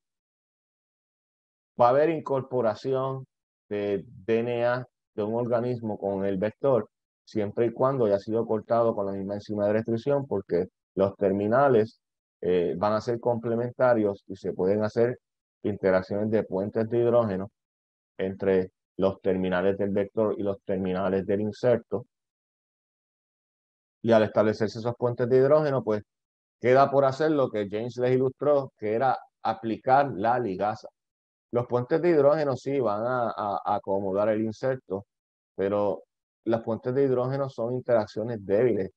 va a haber incorporación de DNA de un organismo con el vector, siempre y cuando haya sido cortado con la misma enzima de restricción, porque los terminales van a ser complementarios y se pueden hacer interacciones de puentes de hidrógeno entre los terminales del vector y los terminales del inserto. Y al establecerse esos puentes de hidrógeno, pues queda por hacer lo que James les ilustró, que era aplicar la ligasa. Los puentes de hidrógeno sí van a acomodar el inserto, pero las puentes de hidrógeno son interacciones débiles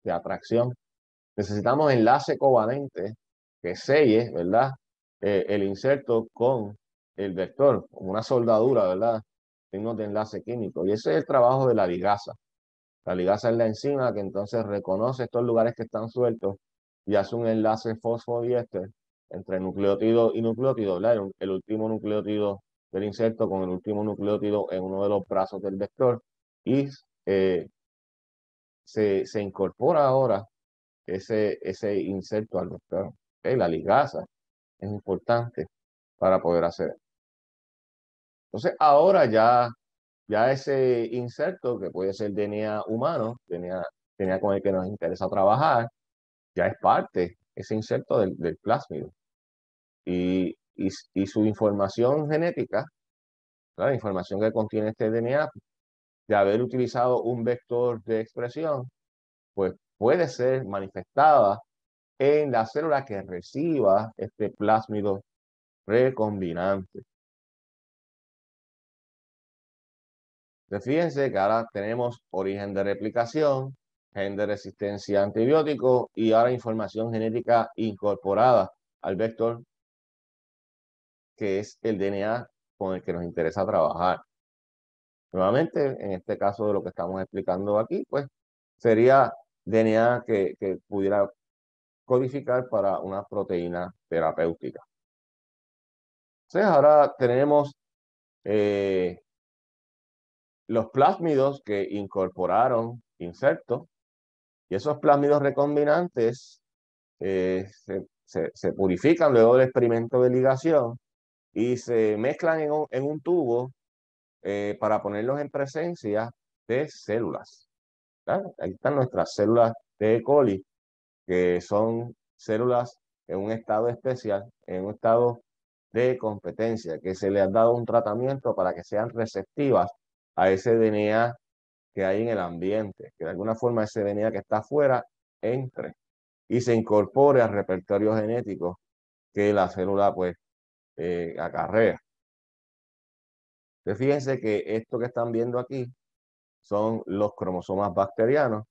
de atracción. Necesitamos enlace covalente que selle, ¿verdad? El inserto con el vector, como una soldadura, ¿verdad? Signos de enlace químico. Y ese es el trabajo de la ligasa. La ligasa es la enzima que entonces reconoce estos lugares que están sueltos y hace un enlace fosfodiéster entre nucleótido y nucleótido, ¿verdad? El último nucleótido del inserto con el último nucleótido en uno de los brazos del vector y se incorpora ahora ese inserto al vector. ¿Okay? La ligasa es importante para poder hacer. Entonces ahora ya ese inserto, que puede ser DNA humano, DNA con el que nos interesa trabajar, ya es parte, ese inserto del plásmido. Y su información genética, la información que contiene este DNA, de haber utilizado un vector de expresión, pues puede ser manifestada en la célula que reciba este plásmido recombinante. Entonces, fíjense que ahora tenemos origen de replicación, gen de resistencia a antibióticos y ahora información genética incorporada al vector, que es el DNA con el que nos interesa trabajar. Nuevamente, en este caso de lo que estamos explicando aquí, pues sería DNA que pudiera codificar para una proteína terapéutica. Entonces, ahora tenemos los plásmidos que incorporaron insertos y esos plásmidos recombinantes se purifican luego del experimento de ligación y se mezclan en un tubo para ponerlos en presencia de células. ¿Verdad? Ahí están nuestras células de E. coli, que son células en un estado especial, en un estado de competencia, que se les ha dado un tratamiento para que sean receptivas a ese DNA que hay en el ambiente, que de alguna forma ese DNA que está afuera entre y se incorpore al repertorio genético que la célula pues acarrea. Entonces, fíjense que esto que están viendo aquí son los cromosomas bacterianos,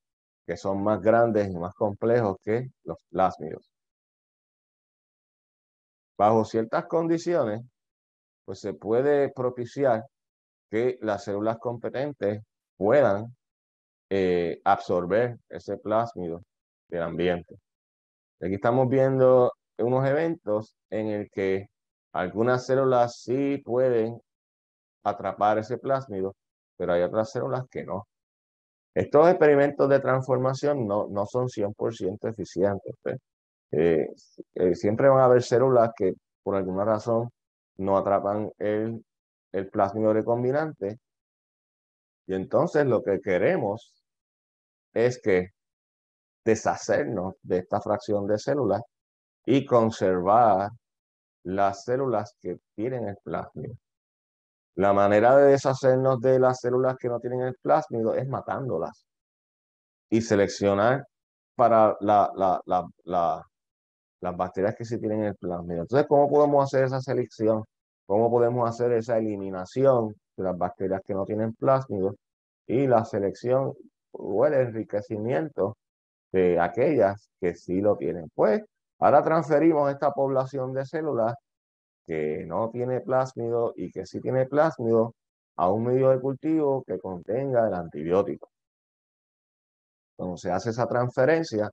que son más grandes y más complejos que los plásmidos. Bajo ciertas condiciones, pues se puede propiciar que las células competentes puedan absorber ese plásmido del ambiente. Aquí estamos viendo unos eventos en el que algunas células sí pueden atrapar ese plásmido, pero hay otras células que no. Estos experimentos de transformación no son 100% eficientes, pues. Eh, Siempre van a haber células que por alguna razón no atrapan el plásmido recombinante, y entonces lo que queremos es que deshacernos de esta fracción de células y conservar las células que tienen el plásmido. La manera de deshacernos de las células que no tienen el plásmido es matándolas y seleccionar para las bacterias que sí tienen el plásmido. Entonces, ¿cómo podemos hacer esa selección? ¿Cómo podemos hacer esa eliminación de las bacterias que no tienen plásmido y la selección o el enriquecimiento de aquellas que sí lo tienen? Pues ahora transferimos esta población de células que no tiene plásmido y que sí tiene plásmido a un medio de cultivo que contenga el antibiótico. Cuando se hace esa transferencia,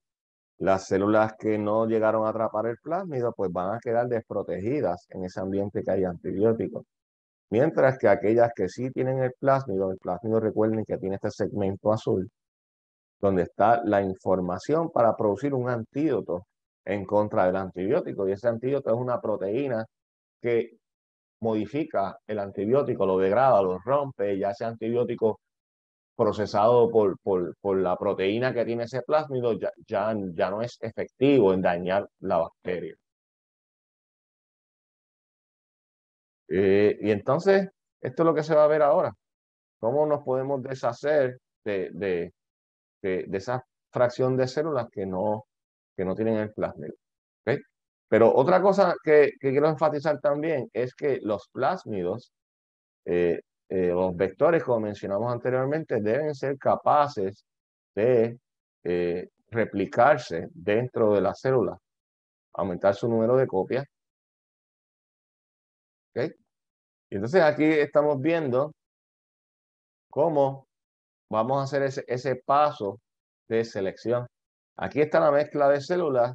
las células que no llegaron a atrapar el plásmido, pues van a quedar desprotegidas en ese ambiente que hay antibióticos. Mientras que aquellas que sí tienen el plásmido recuerden que tiene este segmento azul, donde está la información para producir un antídoto en contra del antibiótico. Y ese antídoto es una proteína que modifica el antibiótico, lo degrada, lo rompe, ya ese antibiótico procesado por la proteína que tiene ese plásmido ya no es efectivo en dañar la bacteria. Y entonces, esto es lo que se va a ver ahora. ¿Cómo nos podemos deshacer de esa fracción de células que no tienen el plásmido? ¿Okay? Pero otra cosa que quiero enfatizar también es que los plásmidos, eh, los vectores, como mencionamos anteriormente, deben ser capaces de replicarse dentro de la célula, aumentar su número de copias. ¿Okay? Y entonces aquí estamos viendo cómo vamos a hacer ese paso de selección. Aquí está la mezcla de células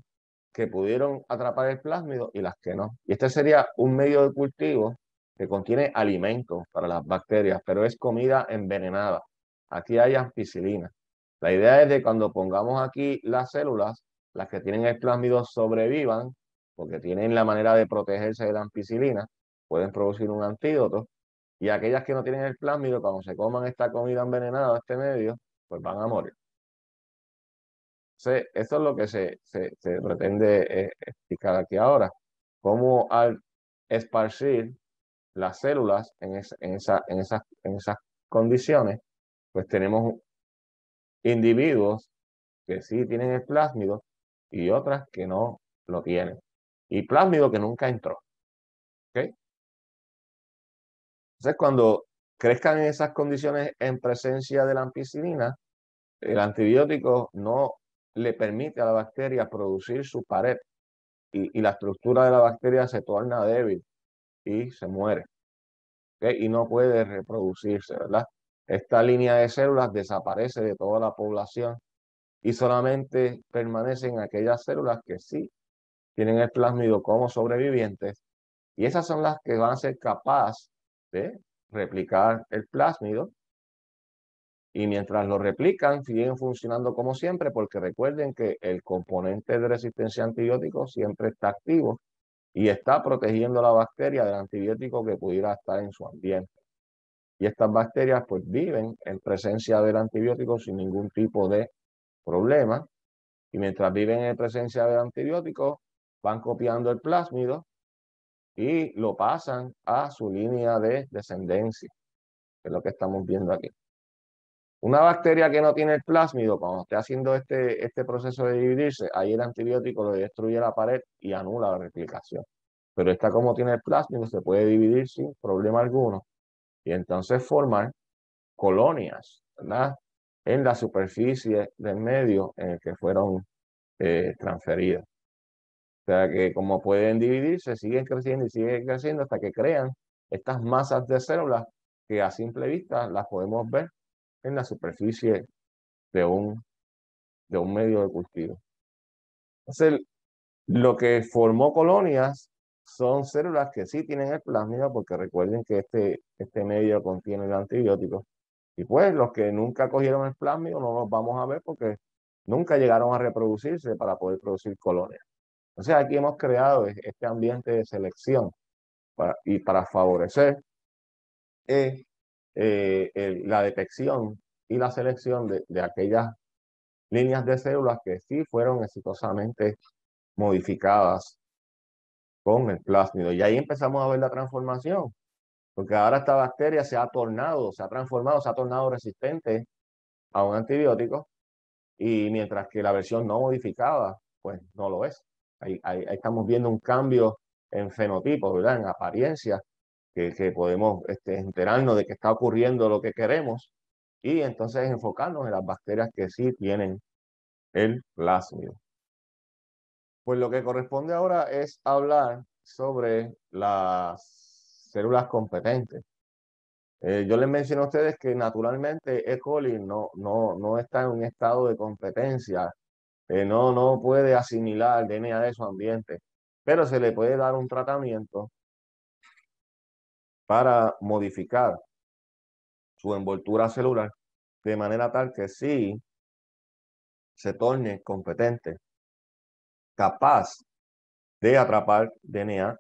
que pudieron atrapar el plásmido y las que no. Y este sería un medio de cultivo que contiene alimentos para las bacterias, pero es comida envenenada. Aquí hay ampicilina. La idea es de cuando pongamos aquí las células, las que tienen el plásmido sobrevivan, porque tienen la manera de protegerse de la ampicilina, pueden producir un antídoto, y aquellas que no tienen el plásmido, cuando se coman esta comida envenenada, este medio, pues van a morir. Entonces, esto es lo que se pretende explicar aquí ahora. Cómo al esparcir las células en esas condiciones, pues tenemos individuos que sí tienen el plásmido y otras que no lo tienen. Y plásmido que nunca entró. ¿Okay? Entonces, cuando crezcan en esas condiciones en presencia de la ampicilina, el antibiótico no le permite a la bacteria producir su pared y la estructura de la bacteria se torna débil y se muere. ¿Okay? Y no puede reproducirse, ¿verdad? Esta línea de células desaparece de toda la población y solamente permanecen aquellas células que sí tienen el plásmido como sobrevivientes, y esas son las que van a ser capaces de replicar el plásmido, y mientras lo replican siguen funcionando como siempre, porque recuerden que el componente de resistencia a antibióticos siempre está activo y está protegiendo a la bacteria del antibiótico que pudiera estar en su ambiente. Y estas bacterias pues viven en presencia del antibiótico sin ningún tipo de problema, y mientras viven en presencia del antibiótico van copiando el plásmido y lo pasan a su línea de descendencia, que es lo que estamos viendo aquí. Una bacteria que no tiene el plásmido, cuando esté haciendo este proceso de dividirse, ahí el antibiótico le destruye la pared y anula la replicación. Pero esta, como tiene el plásmido, se puede dividir sin problema alguno y entonces formar colonias, ¿verdad? En la superficie del medio en el que fueron transferidas. O sea que como pueden dividirse, siguen creciendo y siguen creciendo hasta que crean estas masas de células que a simple vista las podemos ver en la superficie de un, de un medio de cultivo. Entonces, lo que formó colonias son células que sí tienen el plásmido, porque recuerden que este medio contiene el antibiótico. Y pues los que nunca cogieron el plásmido no los vamos a ver porque nunca llegaron a reproducirse para poder producir colonias. Entonces aquí hemos creado este ambiente de selección y para favorecer la detección y la selección de aquellas líneas de células que sí fueron exitosamente modificadas con el plásmido. Y ahí empezamos a ver la transformación, porque ahora esta bacteria se ha tornado, se ha transformado, se ha tornado resistente a un antibiótico, y mientras que la versión no modificada, pues no lo es. Ahí estamos viendo un cambio en fenotipo, ¿verdad? En apariencia, que podemos enterarnos de que está ocurriendo lo que queremos y entonces enfocarnos en las bacterias que sí tienen el plásmido. Pues lo que corresponde ahora es hablar sobre las células competentes. Yo les mencioné a ustedes que naturalmente E. coli no está en un estado de competencia, no puede asimilar DNA de su ambiente, pero se le puede dar un tratamiento para modificar su envoltura celular de manera tal que sí se torne competente, capaz de atrapar DNA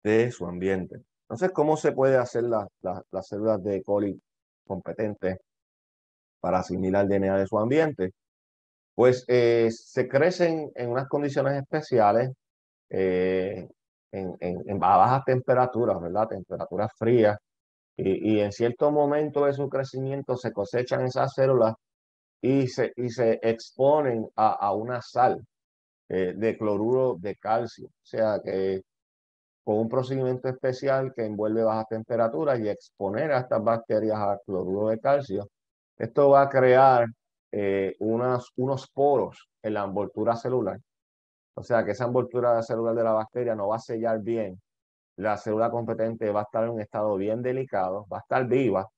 de su ambiente. Entonces, ¿cómo se puede hacer las células de E. coli competentes para asimilar DNA de su ambiente? Pues se crecen en unas condiciones especiales, eh, en bajas temperaturas, ¿verdad? Temperaturas frías. Y en cierto momento de su crecimiento se cosechan esas células y se exponen a una sal de cloruro de calcio. O sea que con un procedimiento especial que envuelve bajas temperaturas y exponer a estas bacterias al cloruro de calcio, esto va a crear unos poros en la envoltura celular. O sea que esa envoltura celular de la bacteria no va a sellar bien. La célula competente va a estar en un estado bien delicado, va a estar viva,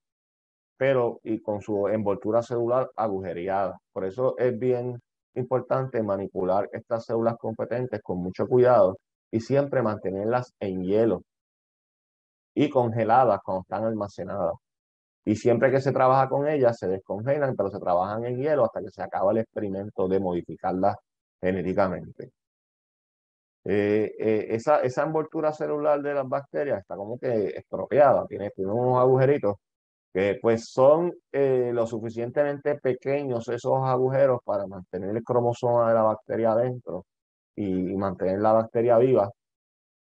pero y con su envoltura celular agujereada. Por eso es bien importante manipular estas células competentes con mucho cuidado y siempre mantenerlas en hielo y congeladas cuando están almacenadas. Y siempre que se trabaja con ellas, se descongelan, pero se trabajan en hielo hasta que se acaba el experimento de modificarlas genéticamente. Esa envoltura celular de las bacterias está como que estropeada, tiene unos agujeritos que pues son lo suficientemente pequeños esos agujeros para mantener el cromosoma de la bacteria adentro y mantener la bacteria viva,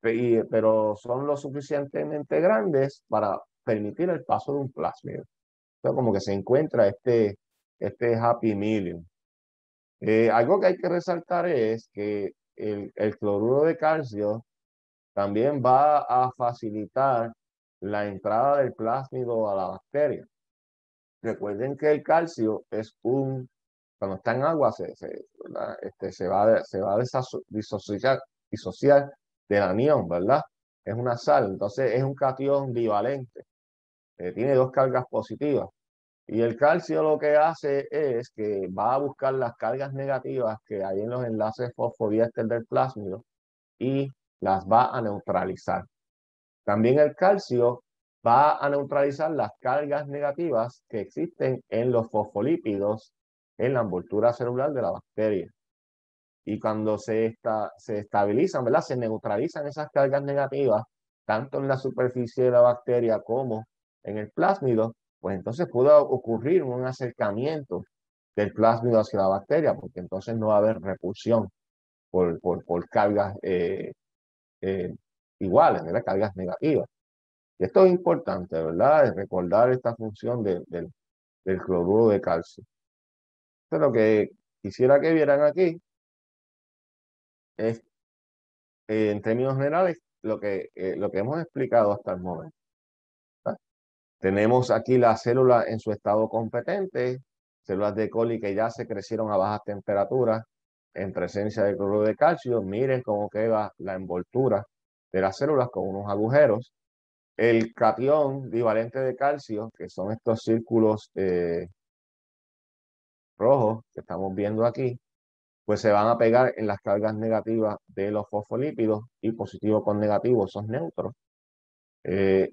pero son lo suficientemente grandes para permitir el paso de un plásmido. Entonces, como que se encuentra este happy medium. Algo que hay que resaltar es que el cloruro de calcio también va a facilitar la entrada del plásmido a la bacteria. Recuerden que el calcio cuando está en agua, ¿verdad? Se va a disociar del anión, ¿verdad? Es una sal, entonces es un catión bivalente, tiene dos cargas positivas. Y el calcio lo que hace es que va a buscar las cargas negativas que hay en los enlaces fosfodiéster del plásmido y las va a neutralizar. También el calcio va a neutralizar las cargas negativas que existen en los fosfolípidos en la envoltura celular de la bacteria. Y cuando se estabilizan, ¿verdad? Se neutralizan esas cargas negativas, tanto en la superficie de la bacteria como en el plásmido, pues entonces puede ocurrir un acercamiento del plásmido hacia la bacteria, porque entonces no va a haber repulsión por cargas eh, iguales, ¿verdad? Cargas negativas. Y esto es importante, ¿verdad? Es recordar esta función del cloruro de calcio. Pero lo que quisiera que vieran aquí es, en términos generales, lo que hemos explicado hasta el momento, ¿verdad? Tenemos aquí la célula en su estado competente, células de coli que ya se crecieron a bajas temperaturas en presencia de cloruro de calcio. Miren cómo queda la envoltura de las células con unos agujeros. El catión bivalente de calcio, que son estos círculos rojos que estamos viendo aquí, pues se van a pegar en las cargas negativas de los fosfolípidos y positivo con negativo, esos neutros. Eh,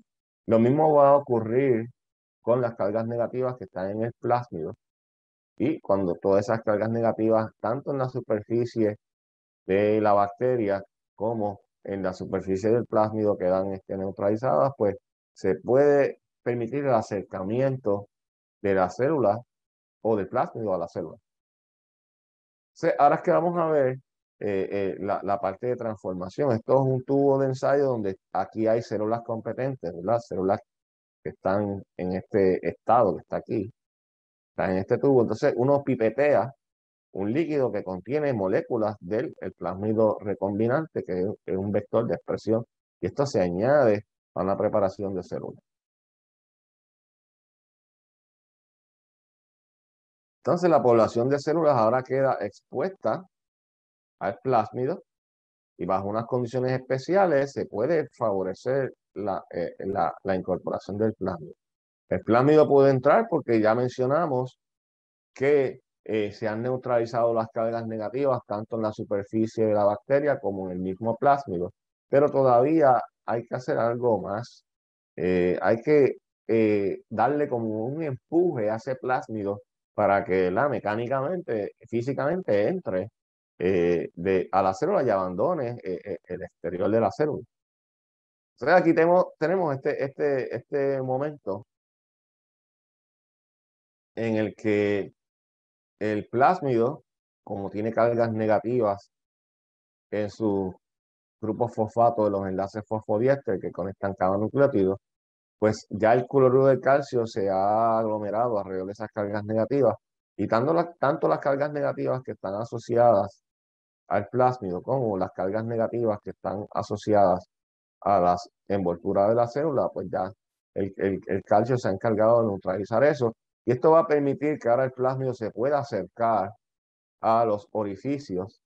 lo mismo va a ocurrir con las cargas negativas que están en el plásmido y cuando todas esas cargas negativas, tanto en la superficie de la bacteria como en la superficie del plásmido quedan neutralizadas, pues se puede permitir el acercamiento de la célula o del plásmido a la célula. Ahora es que vamos a ver la parte de transformación. Esto es un tubo de ensayo donde aquí hay células competentes, ¿verdad? Células que están en este estado que está aquí, están en este tubo. Entonces uno pipetea un líquido que contiene moléculas del el plásmido recombinante, que es un vector de expresión, y esto se añade a una preparación de células. Entonces la población de células ahora queda expuesta al plásmido y bajo unas condiciones especiales se puede favorecer la incorporación del plásmido. El plásmido puede entrar porque ya mencionamos que se han neutralizado las cargas negativas tanto en la superficie de la bacteria como en el mismo plásmido, pero todavía hay que hacer algo más. Hay que darle como un empuje a ese plásmido para que mecánicamente, físicamente entre a la célula y abandone el exterior de la célula. Entonces aquí tenemos este momento en el que el plásmido, como tiene cargas negativas en su grupo fosfato de los enlaces fosfodiéster que conectan cada nucleótido, pues ya el cloruro de calcio se ha aglomerado alrededor de esas cargas negativas y tanto las cargas negativas que están asociadas al plásmido como las cargas negativas que están asociadas a las envolturas de la célula, pues ya el calcio se ha encargado de neutralizar eso y esto va a permitir que ahora el plásmido se pueda acercar a los orificios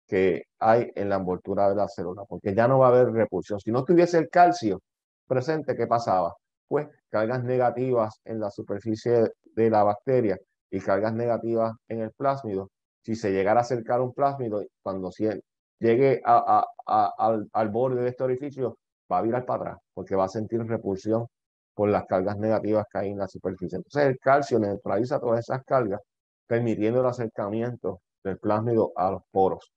que hay en la envoltura de la célula, porque ya no va a haber repulsión. Si no tuviese el calcio presente, ¿qué pasaba? Pues cargas negativas en la superficie de la bacteria y cargas negativas en el plásmido. Si se llegara a acercar un plásmido, cuando llegue al borde de este orificio, va a virar para atrás, porque va a sentir repulsión por las cargas negativas que hay en la superficie. Entonces el calcio neutraliza todas esas cargas, permitiendo el acercamiento del plásmido a los poros.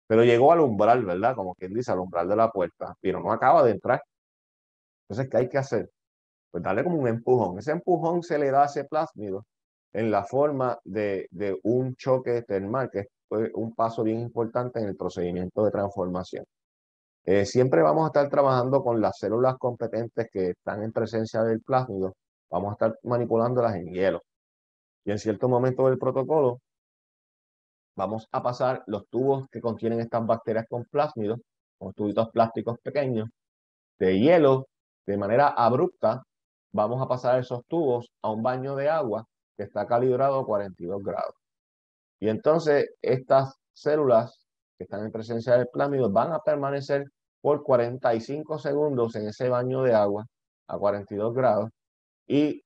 Pero llegó al umbral, ¿verdad? Como quien dice, al umbral de la puerta, pero no acaba de entrar. Entonces, ¿qué hay que hacer? Pues darle como un empujón. Ese empujón se le da a ese plásmido en la forma de un choque termal, que es un paso bien importante en el procedimiento de transformación. Siempre vamos a estar trabajando con las células competentes que están en presencia del plásmido. Vamos a estar manipulándolas en hielo. Y en cierto momento del protocolo, vamos a pasar los tubos que contienen estas bacterias con plásmidos, con tubitos plásticos pequeños, de hielo, de manera abrupta, vamos a pasar esos tubos a un baño de agua que está calibrado a 42 grados. Y entonces estas células que están en presencia del plásmido van a permanecer por 45 segundos en ese baño de agua a 42 grados y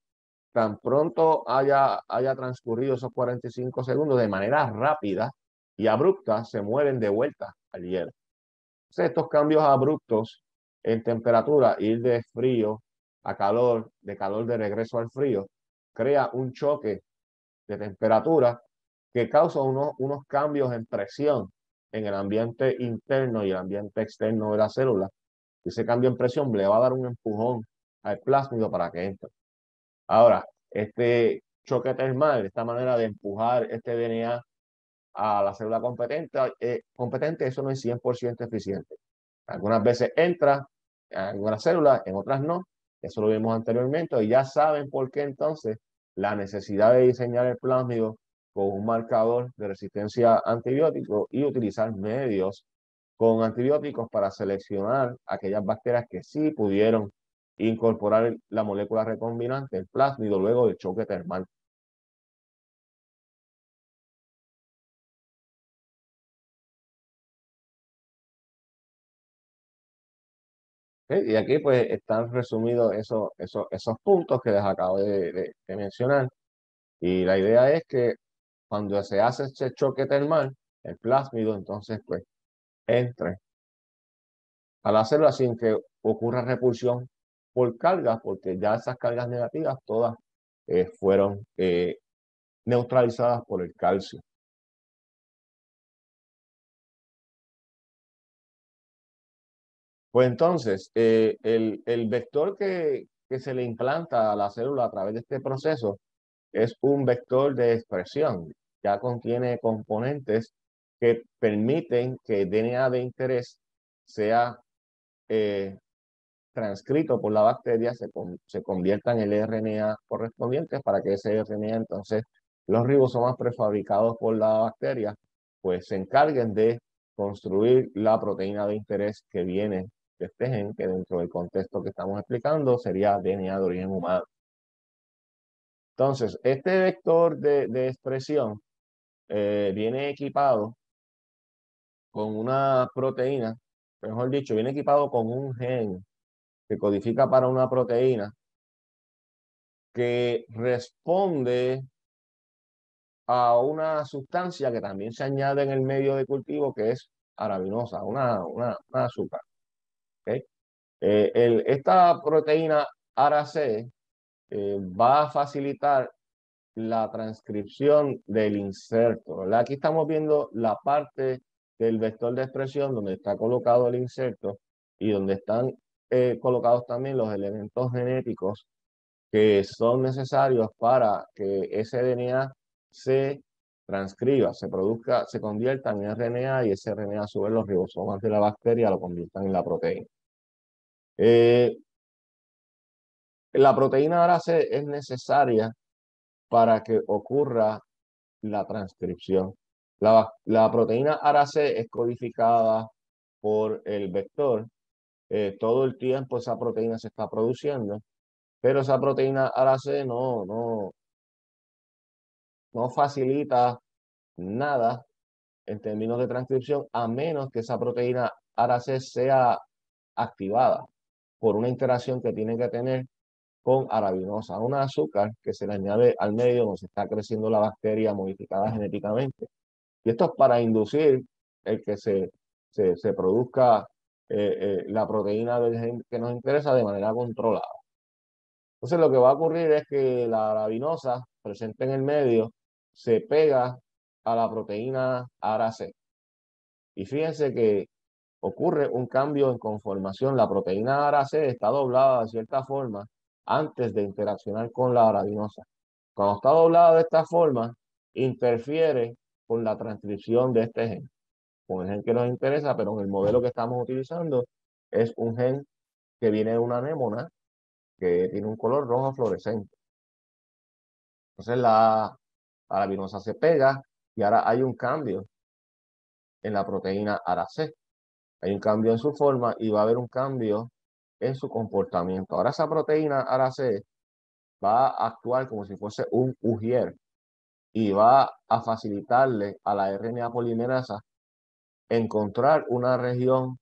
tan pronto haya transcurrido esos 45 segundos de manera rápida y abrupta, se mueven de vuelta al hielo. Entonces, estos cambios abruptos en temperatura, ir de frío a calor, de calor de regreso al frío, crea un choque de temperatura que causa unos cambios en presión en el ambiente interno y el ambiente externo de la célula. Ese cambio en presión le va a dar un empujón al plásmido para que entre. Ahora, este choque termal, esta manera de empujar este DNA a la célula competente, eso no es 100% eficiente. Algunas veces entra en algunas células, en otras no. Eso lo vimos anteriormente y ya saben por qué entonces la necesidad de diseñar el plásmido con un marcador de resistencia a antibióticos y utilizar medios con antibióticos para seleccionar aquellas bacterias que sí pudieron incorporar la molécula recombinante, el plásmido, luego del choque termal. ¿Ok? Y aquí pues están resumidos esos puntos que les acabo de mencionar. Y la idea es que cuando se hace ese choque termal, el plásmido entonces pues entre a la célula sin que ocurra repulsión por cargas, porque ya esas cargas negativas todas fueron neutralizadas por el calcio. Pues entonces, el vector que se le implanta a la célula a través de este proceso es un vector de expresión. Ya contiene componentes que permiten que el DNA de interés sea transcrito por la bacteria, se convierta en el RNA correspondiente para que ese RNA entonces los ribosomas prefabricados por la bacteria pues se encarguen de construir la proteína de interés que viene de este gen, que dentro del contexto que estamos explicando sería DNA de origen humano. Entonces, este vector de expresión viene equipado con una proteína, mejor dicho, viene equipado con un gen que codifica para una proteína que responde a una sustancia que también se añade en el medio de cultivo, que es arabinosa, una azúcar. ¿Okay? Esta proteína ARA-C va a facilitar la transcripción del inserto, ¿verdad? Aquí estamos viendo la parte del vector de expresión donde está colocado el inserto y donde están colocados también los elementos genéticos que son necesarios para que ese DNA se transcriba, se produzca, se convierta en RNA y ese RNA a su vez los ribosomas de la bacteria lo conviertan en la proteína. La proteína ARA-C es necesaria para que ocurra la transcripción. La proteína ARA-C es codificada por el vector. Todo el tiempo esa proteína se está produciendo, pero esa proteína ARA-C no facilita nada en términos de transcripción a menos que esa proteína ARA-C sea activada por una interacción que tiene que tener con arabinosa, un azúcar que se le añade al medio donde se está creciendo la bacteria modificada genéticamente. Y esto es para inducir el que se produzca la proteína del gen que nos interesa de manera controlada. Entonces lo que va a ocurrir es que la arabinosa presente en el medio se pega a la proteína ARA-C. Y fíjense que ocurre un cambio en conformación. La proteína ARA-C está doblada de cierta forma antes de interaccionar con la arabinosa. Cuando está doblada de esta forma, interfiere con la transcripción de este gen, con el gen que nos interesa, pero en el modelo que estamos utilizando es un gen que viene de una anémona que tiene un color rojo fluorescente. Entonces la arabinosa se pega y ahora hay un cambio en la proteína ARA-C. Hay un cambio en su forma y va a haber un cambio en su comportamiento. Ahora esa proteína ARA-C va a actuar como si fuese un ujier y va a facilitarle a la RNA polimerasa encontrar una región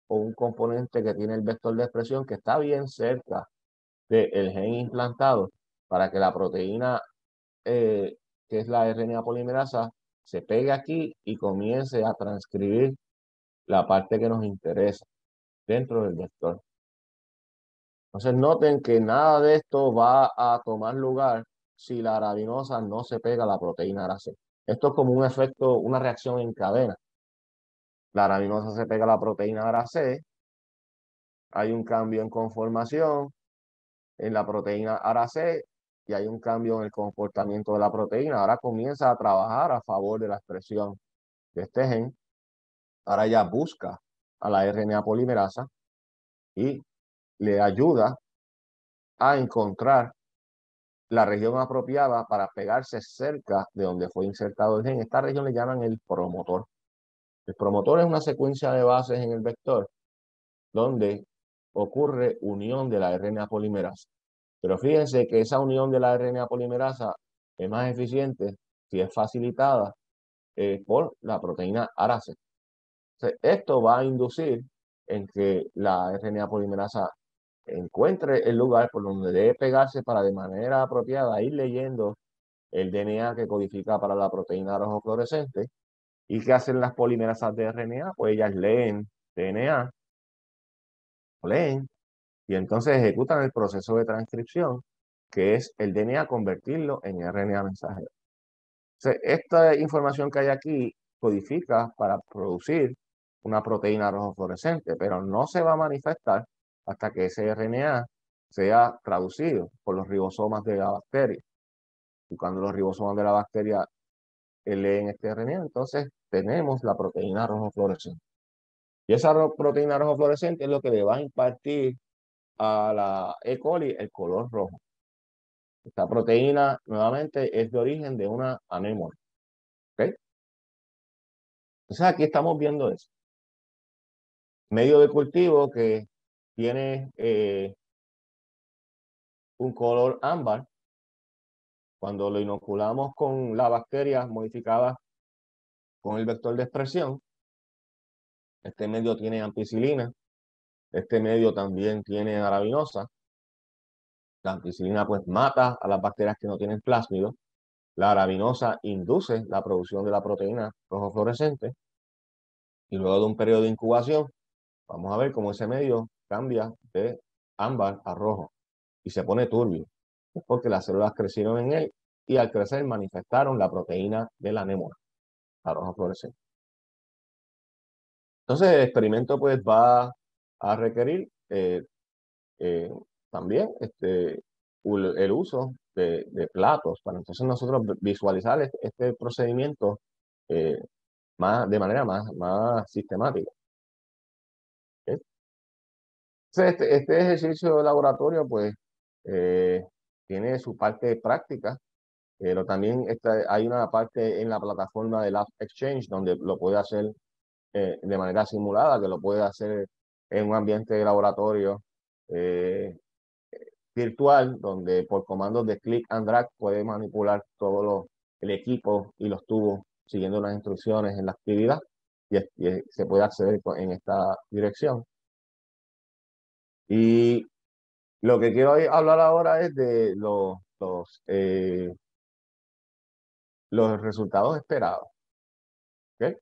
o un componente que tiene el vector de expresión que está bien cerca del gen implantado para que la proteína que es la RNA polimerasa se pegue aquí y comience a transcribir la parte que nos interesa dentro del vector. Entonces noten que nada de esto va a tomar lugar si la arabinosa no se pega a la proteína ARA-C. Esto es como un efecto, una reacción en cadena. La arabinosa se pega a la proteína ARA-C, hay un cambio en conformación en la proteína ARA-C y hay un cambio en el comportamiento de la proteína. Ahora comienza a trabajar a favor de la expresión de este gen. Ahora ya busca a la RNA polimerasa y le ayuda a encontrar la región apropiada para pegarse cerca de donde fue insertado el gen. Esta región le llaman el promotor. El promotor es una secuencia de bases en el vector donde ocurre unión de la RNA polimerasa. Pero fíjense que esa unión de la RNA polimerasa es más eficiente si es facilitada por la proteína ARA-C. Esto va a inducir en que la RNA polimerasa encuentre el lugar por donde debe pegarse para de manera apropiada ir leyendo el DNA que codifica para la proteína rojo fluorescente ¿Y qué hacen las polimerasas de RNA? Pues ellas leen DNA, lo leen, y entonces ejecutan el proceso de transcripción, que es el DNA convertirlo en RNA mensajero. Entonces, esta información que hay aquí codifica para producir una proteína rojo fluorescente, pero no se va a manifestar hasta que ese RNA sea traducido por los ribosomas de la bacteria. Y cuando los ribosomas de la bacteria leen este RNA, entonces tenemos la proteína rojo fluorescente. Y esa proteína rojo fluorescente es lo que le va a impartir a la E. coli el color rojo. Esta proteína, nuevamente, es de origen de una anémona. ¿Ok? Entonces aquí estamos viendo eso. Medio de cultivo que tiene un color ámbar. Cuando lo inoculamos con la bacteria modificada con el vector de expresión, este medio tiene ampicilina, este medio también tiene arabinosa. La ampicilina pues mata a las bacterias que no tienen plásmido. La arabinosa induce la producción de la proteína rojo fluorescente. Y luego de un periodo de incubación, vamos a ver cómo ese medio cambia de ámbar a rojo y se pone turbio. Es porque las células crecieron en él y al crecer manifestaron la proteína de la anémona, la roja fluorescente. Entonces el experimento pues va a requerir eh, también el uso de platos para entonces nosotros visualizar este procedimiento eh, de manera más sistemática. ¿Ok? Entonces, este ejercicio de laboratorio pues eh, tiene su parte práctica, pero también hay una parte en la plataforma de Lab Exchange donde lo puede hacer de manera simulada, que lo puede hacer en un ambiente de laboratorio eh, virtual, donde por comandos de click and drag puede manipular el equipo y los tubos siguiendo las instrucciones en la actividad y se puede acceder en esta dirección. Y lo que quiero hablar ahora es de los resultados esperados. ¿Ok?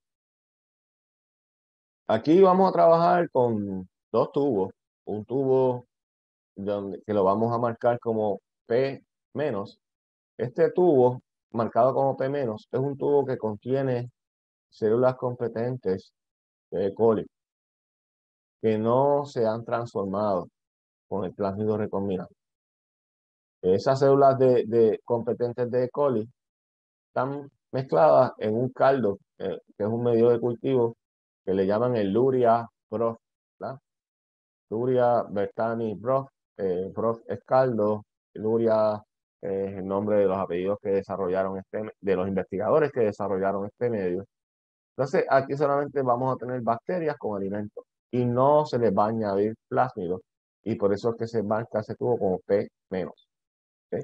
Aquí vamos a trabajar con dos tubos. Un tubo que lo vamos a marcar como P menos. Este tubo, marcado como P menos, es un tubo que contiene células competentes de E. coli que no se han transformado con el plásmido recombinante. Esas células competentes de E. coli están mezcladas en un caldo, que es un medio de cultivo que le llaman el Luria broth, ¿verdad? Luria Bertani broth, broth es caldo, Luria es el nombre de los apellidos que desarrollaron de los investigadores que desarrollaron este medio. Entonces, aquí solamente vamos a tener bacterias con alimentos y no se les va a añadir plásmido y por eso es que se marca ese tubo como P menos. ¿Ok?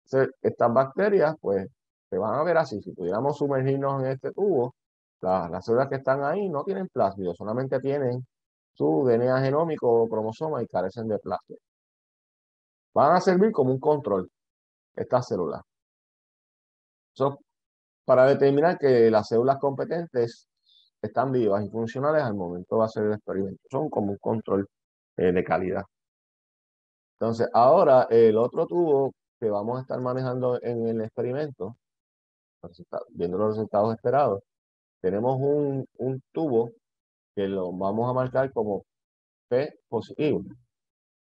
Entonces, estas bacterias, pues, se van a ver así. Si pudiéramos sumergirnos en este tubo, las células que están ahí no tienen plásmido, solamente tienen su DNA genómico o cromosoma y carecen de plásmido. Van a servir como un control estas células. Eso para determinar que las células competentes están vivas y funcionales al momento de hacer el experimento. Son como un control de calidad. Entonces, ahora el otro tubo que vamos a estar manejando en el experimento, viendo los resultados esperados, tenemos un tubo que lo vamos a marcar como P positivo.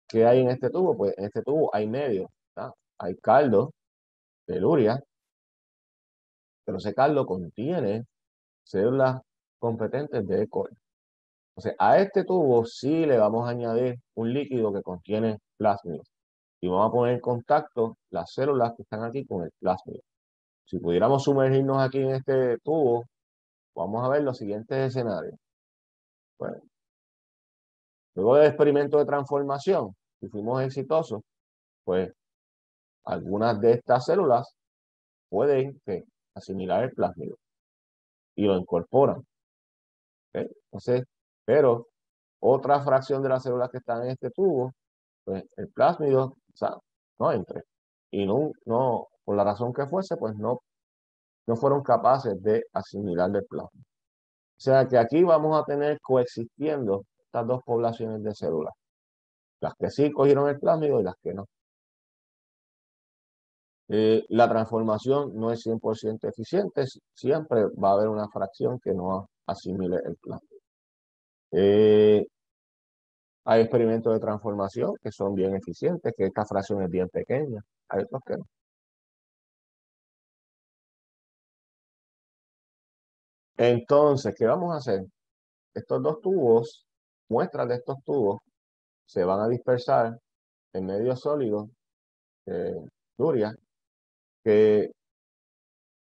¿Qué hay en este tubo? Pues en este tubo hay medio, ¿tá? Hay caldo de luria, pero ese caldo contiene células competentes de E. coli. Entonces, a este tubo sí le vamos a añadir un líquido que contiene plásmido. Y vamos a poner en contacto las células que están aquí con el plásmido. Si pudiéramos sumergirnos aquí en este tubo, vamos a ver los siguientes escenarios. Bueno, luego del experimento de transformación, si fuimos exitosos, pues algunas de estas células pueden asimilar el plásmido y lo incorporan. ¿Ok? Entonces, pero otra fracción de las células que están en este tubo, pues el plásmido, o sea, no entre. Y no, por la razón que fuese, pues no no fueron capaces de asimilar el plasma. O sea que aquí vamos a tener coexistiendo estas dos poblaciones de células, las que sí cogieron el plásmido y las que no. La transformación no es 100% eficiente, siempre va a haber una fracción que no asimile el plasmido. Hay experimentos de transformación que son bien eficientes, que esta fracción es bien pequeña, hay otros que no. Entonces, ¿qué vamos a hacer? Estos dos tubos, muestras de estos tubos, se van a dispersar en medio sólido, Luria, que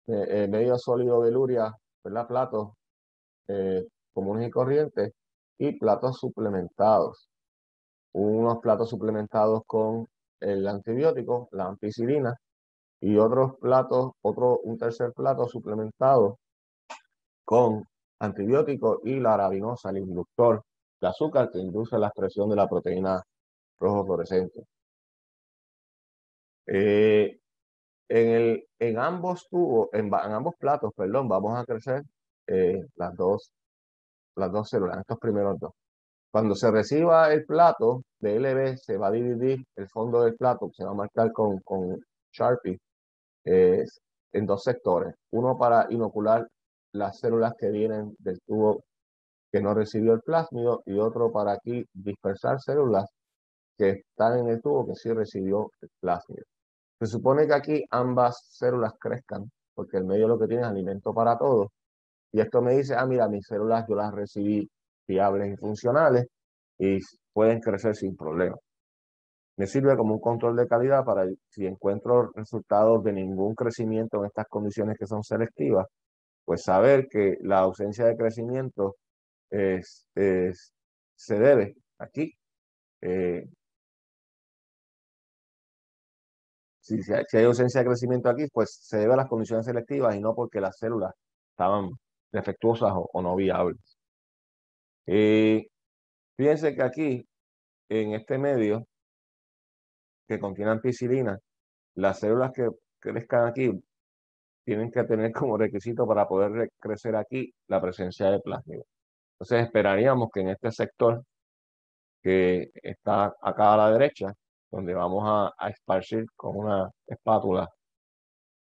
medio sólido de Luria, ¿verdad? Platos comunes y corrientes y platos suplementados. Unos platos suplementados con el antibiótico, la ampicilina, y otros platos, un tercer plato suplementado con antibiótico y la arabinosa, el inductor de azúcar que induce la expresión de la proteína rojo fluorescente. En ambos tubos, en ambos platos, perdón, vamos a crecer las dos células, estos primeros dos. Cuando se reciba el plato de LB, se va a dividir el fondo del plato, se va a marcar con Sharpie, en dos sectores. Uno para inocular las células que vienen del tubo que no recibió el plásmido y otro para aquí dispersar células que están en el tubo que sí recibió el plásmido. Se supone que aquí ambas células crezcan porque el medio lo que tiene es alimento para todos. Y esto me dice, mira, mis células yo las recibí viables y funcionales y pueden crecer sin problema. Me sirve como un control de calidad para si encuentro resultados de ningún crecimiento en estas condiciones que son selectivas, pues saber que la ausencia de crecimiento se debe aquí. Si hay ausencia de crecimiento aquí, pues se debe a las condiciones selectivas y no porque las células estaban defectuosas o no viables. Fíjense que aquí, en este medio que contiene ampicilina, las células que crezcan aquí tienen que tener como requisito para poder crecer aquí la presencia de plásmido. Entonces esperaríamos que en este sector que está acá a la derecha, donde vamos a esparcir con una espátula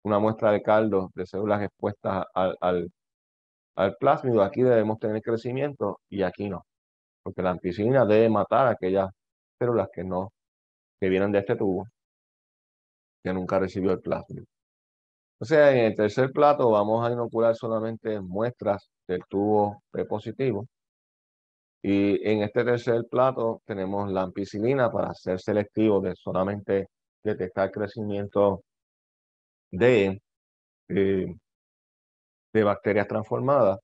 una muestra de caldo de células expuestas al plásmido, aquí debemos tener crecimiento y aquí no, porque la ampicilina debe matar a aquellas células que vienen de este tubo, que nunca recibió el plásmido. O sea, en el tercer plato vamos a inocular solamente muestras del tubo P positivo. Y en este tercer plato tenemos la ampicilina para ser selectivo de solamente detectar crecimiento de, eh, de bacterias transformadas.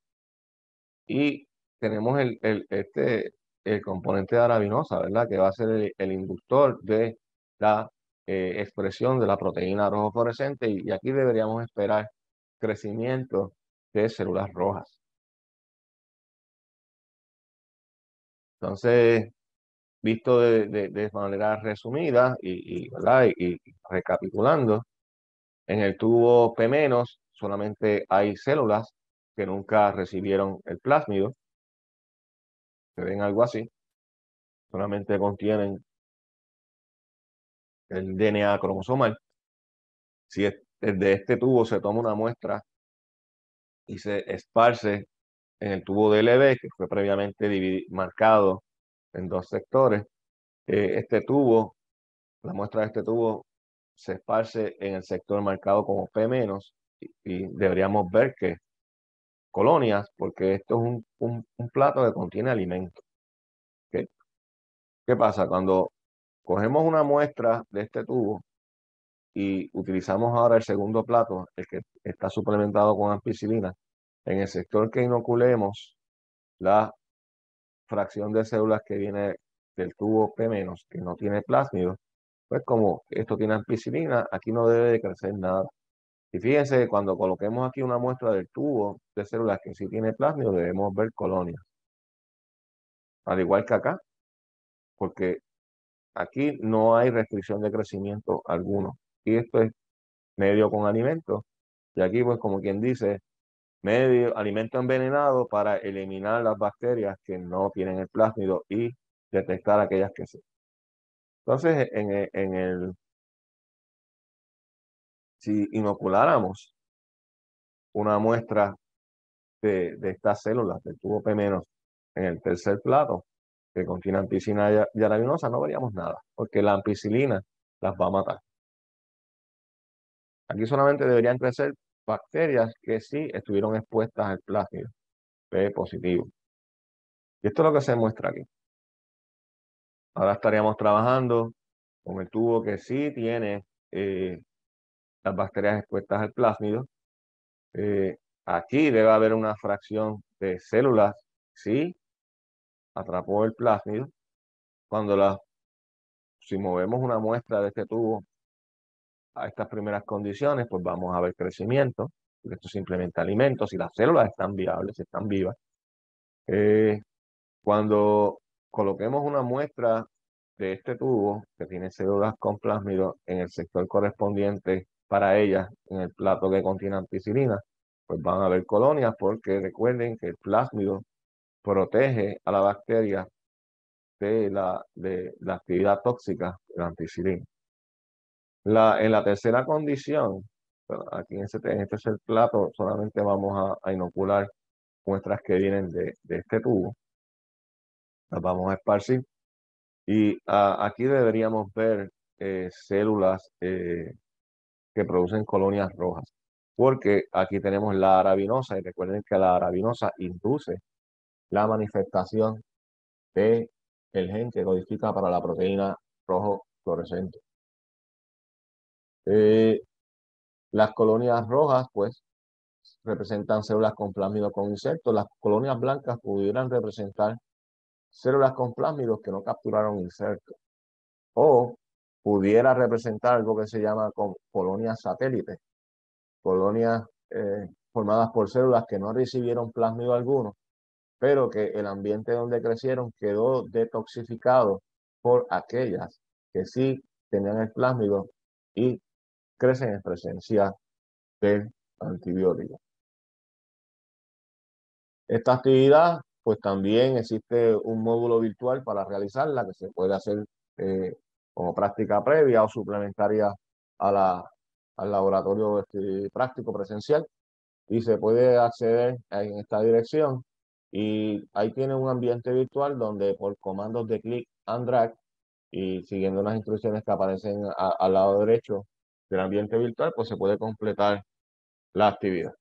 Y tenemos el componente de arabinosa, ¿verdad? Que va a ser el inductor de la expresión de la proteína rojo fluorescente y aquí deberíamos esperar crecimiento de células rojas. Entonces, visto de manera resumida ¿verdad? Y recapitulando, en el tubo P- solamente hay células que nunca recibieron el plásmido, se ven algo así, solamente contienen el DNA cromosomal. Si de este tubo se toma una muestra y se esparce en el tubo de LB, que fue previamente marcado en dos sectores, este tubo, la muestra de este tubo se esparce en el sector marcado como P- y deberíamos ver que colonias, porque esto es un plato que contiene alimento. ¿Ok? ¿Qué pasa? Cuando cogemos una muestra de este tubo y utilizamos ahora el segundo plato, el que está suplementado con ampicilina, en el sector que inoculemos la fracción de células que viene del tubo P-, que no tiene plásmido, pues como esto tiene ampicilina, aquí no debe de crecer nada. Y fíjense que cuando coloquemos aquí una muestra del tubo de células que sí tiene plásmido, debemos ver colonias. Al igual que acá, porque aquí no hay restricción de crecimiento alguno. Y esto es medio con alimento. Y aquí, pues, como quien dice, medio alimento envenenado para eliminar las bacterias que no tienen el plásmido y detectar aquellas que sí. Entonces, si inoculáramos una muestra de estas células del tubo P- en el tercer plato, que contiene ampicilina y arabinosa, no veríamos nada, porque la ampicilina las va a matar. Aquí solamente deberían crecer bacterias que sí estuvieron expuestas al plásmido P positivo. Y esto es lo que se muestra aquí. Ahora estaríamos trabajando con el tubo que sí tiene las bacterias expuestas al plásmido. Aquí debe haber una fracción de células, sí, atrapó el plásmido. Si movemos una muestra de este tubo a estas primeras condiciones, pues vamos a ver crecimiento, porque esto es simplemente alimento, si las células están viables, están vivas. Cuando coloquemos una muestra de este tubo que tiene células con plásmido en el sector correspondiente para ellas, en el plato que contiene ampicilina, pues van a haber colonias porque recuerden que el plásmido protege a la bacteria de la actividad tóxica de la ampicilina. En la tercera condición, bueno, aquí en este tercer plato solamente vamos a inocular muestras que vienen de este tubo. Las vamos a esparcir. Y aquí deberíamos ver células que producen colonias rojas, porque aquí tenemos la arabinosa y recuerden que la arabinosa induce la manifestación de el gen que codifica para la proteína rojo fluorescente. Las colonias rojas, pues, representan células con plásmido con insectos. Las colonias blancas pudieran representar células con plásmidos que no capturaron insectos. O pudiera representar algo que se llama colonias satélites, colonias formadas por células que no recibieron plásmido alguno, pero que el ambiente donde crecieron quedó detoxificado por aquellas que sí tenían el plásmido y crecen en presencia del antibiótico. Esta actividad, pues también existe un módulo virtual para realizarla que se puede hacer como práctica previa o suplementaria a al laboratorio práctico presencial y se puede acceder en esta dirección y ahí tiene un ambiente virtual donde por comandos de click and drag y siguiendo las instrucciones que aparecen al lado derecho del ambiente virtual, pues se puede completar la actividad.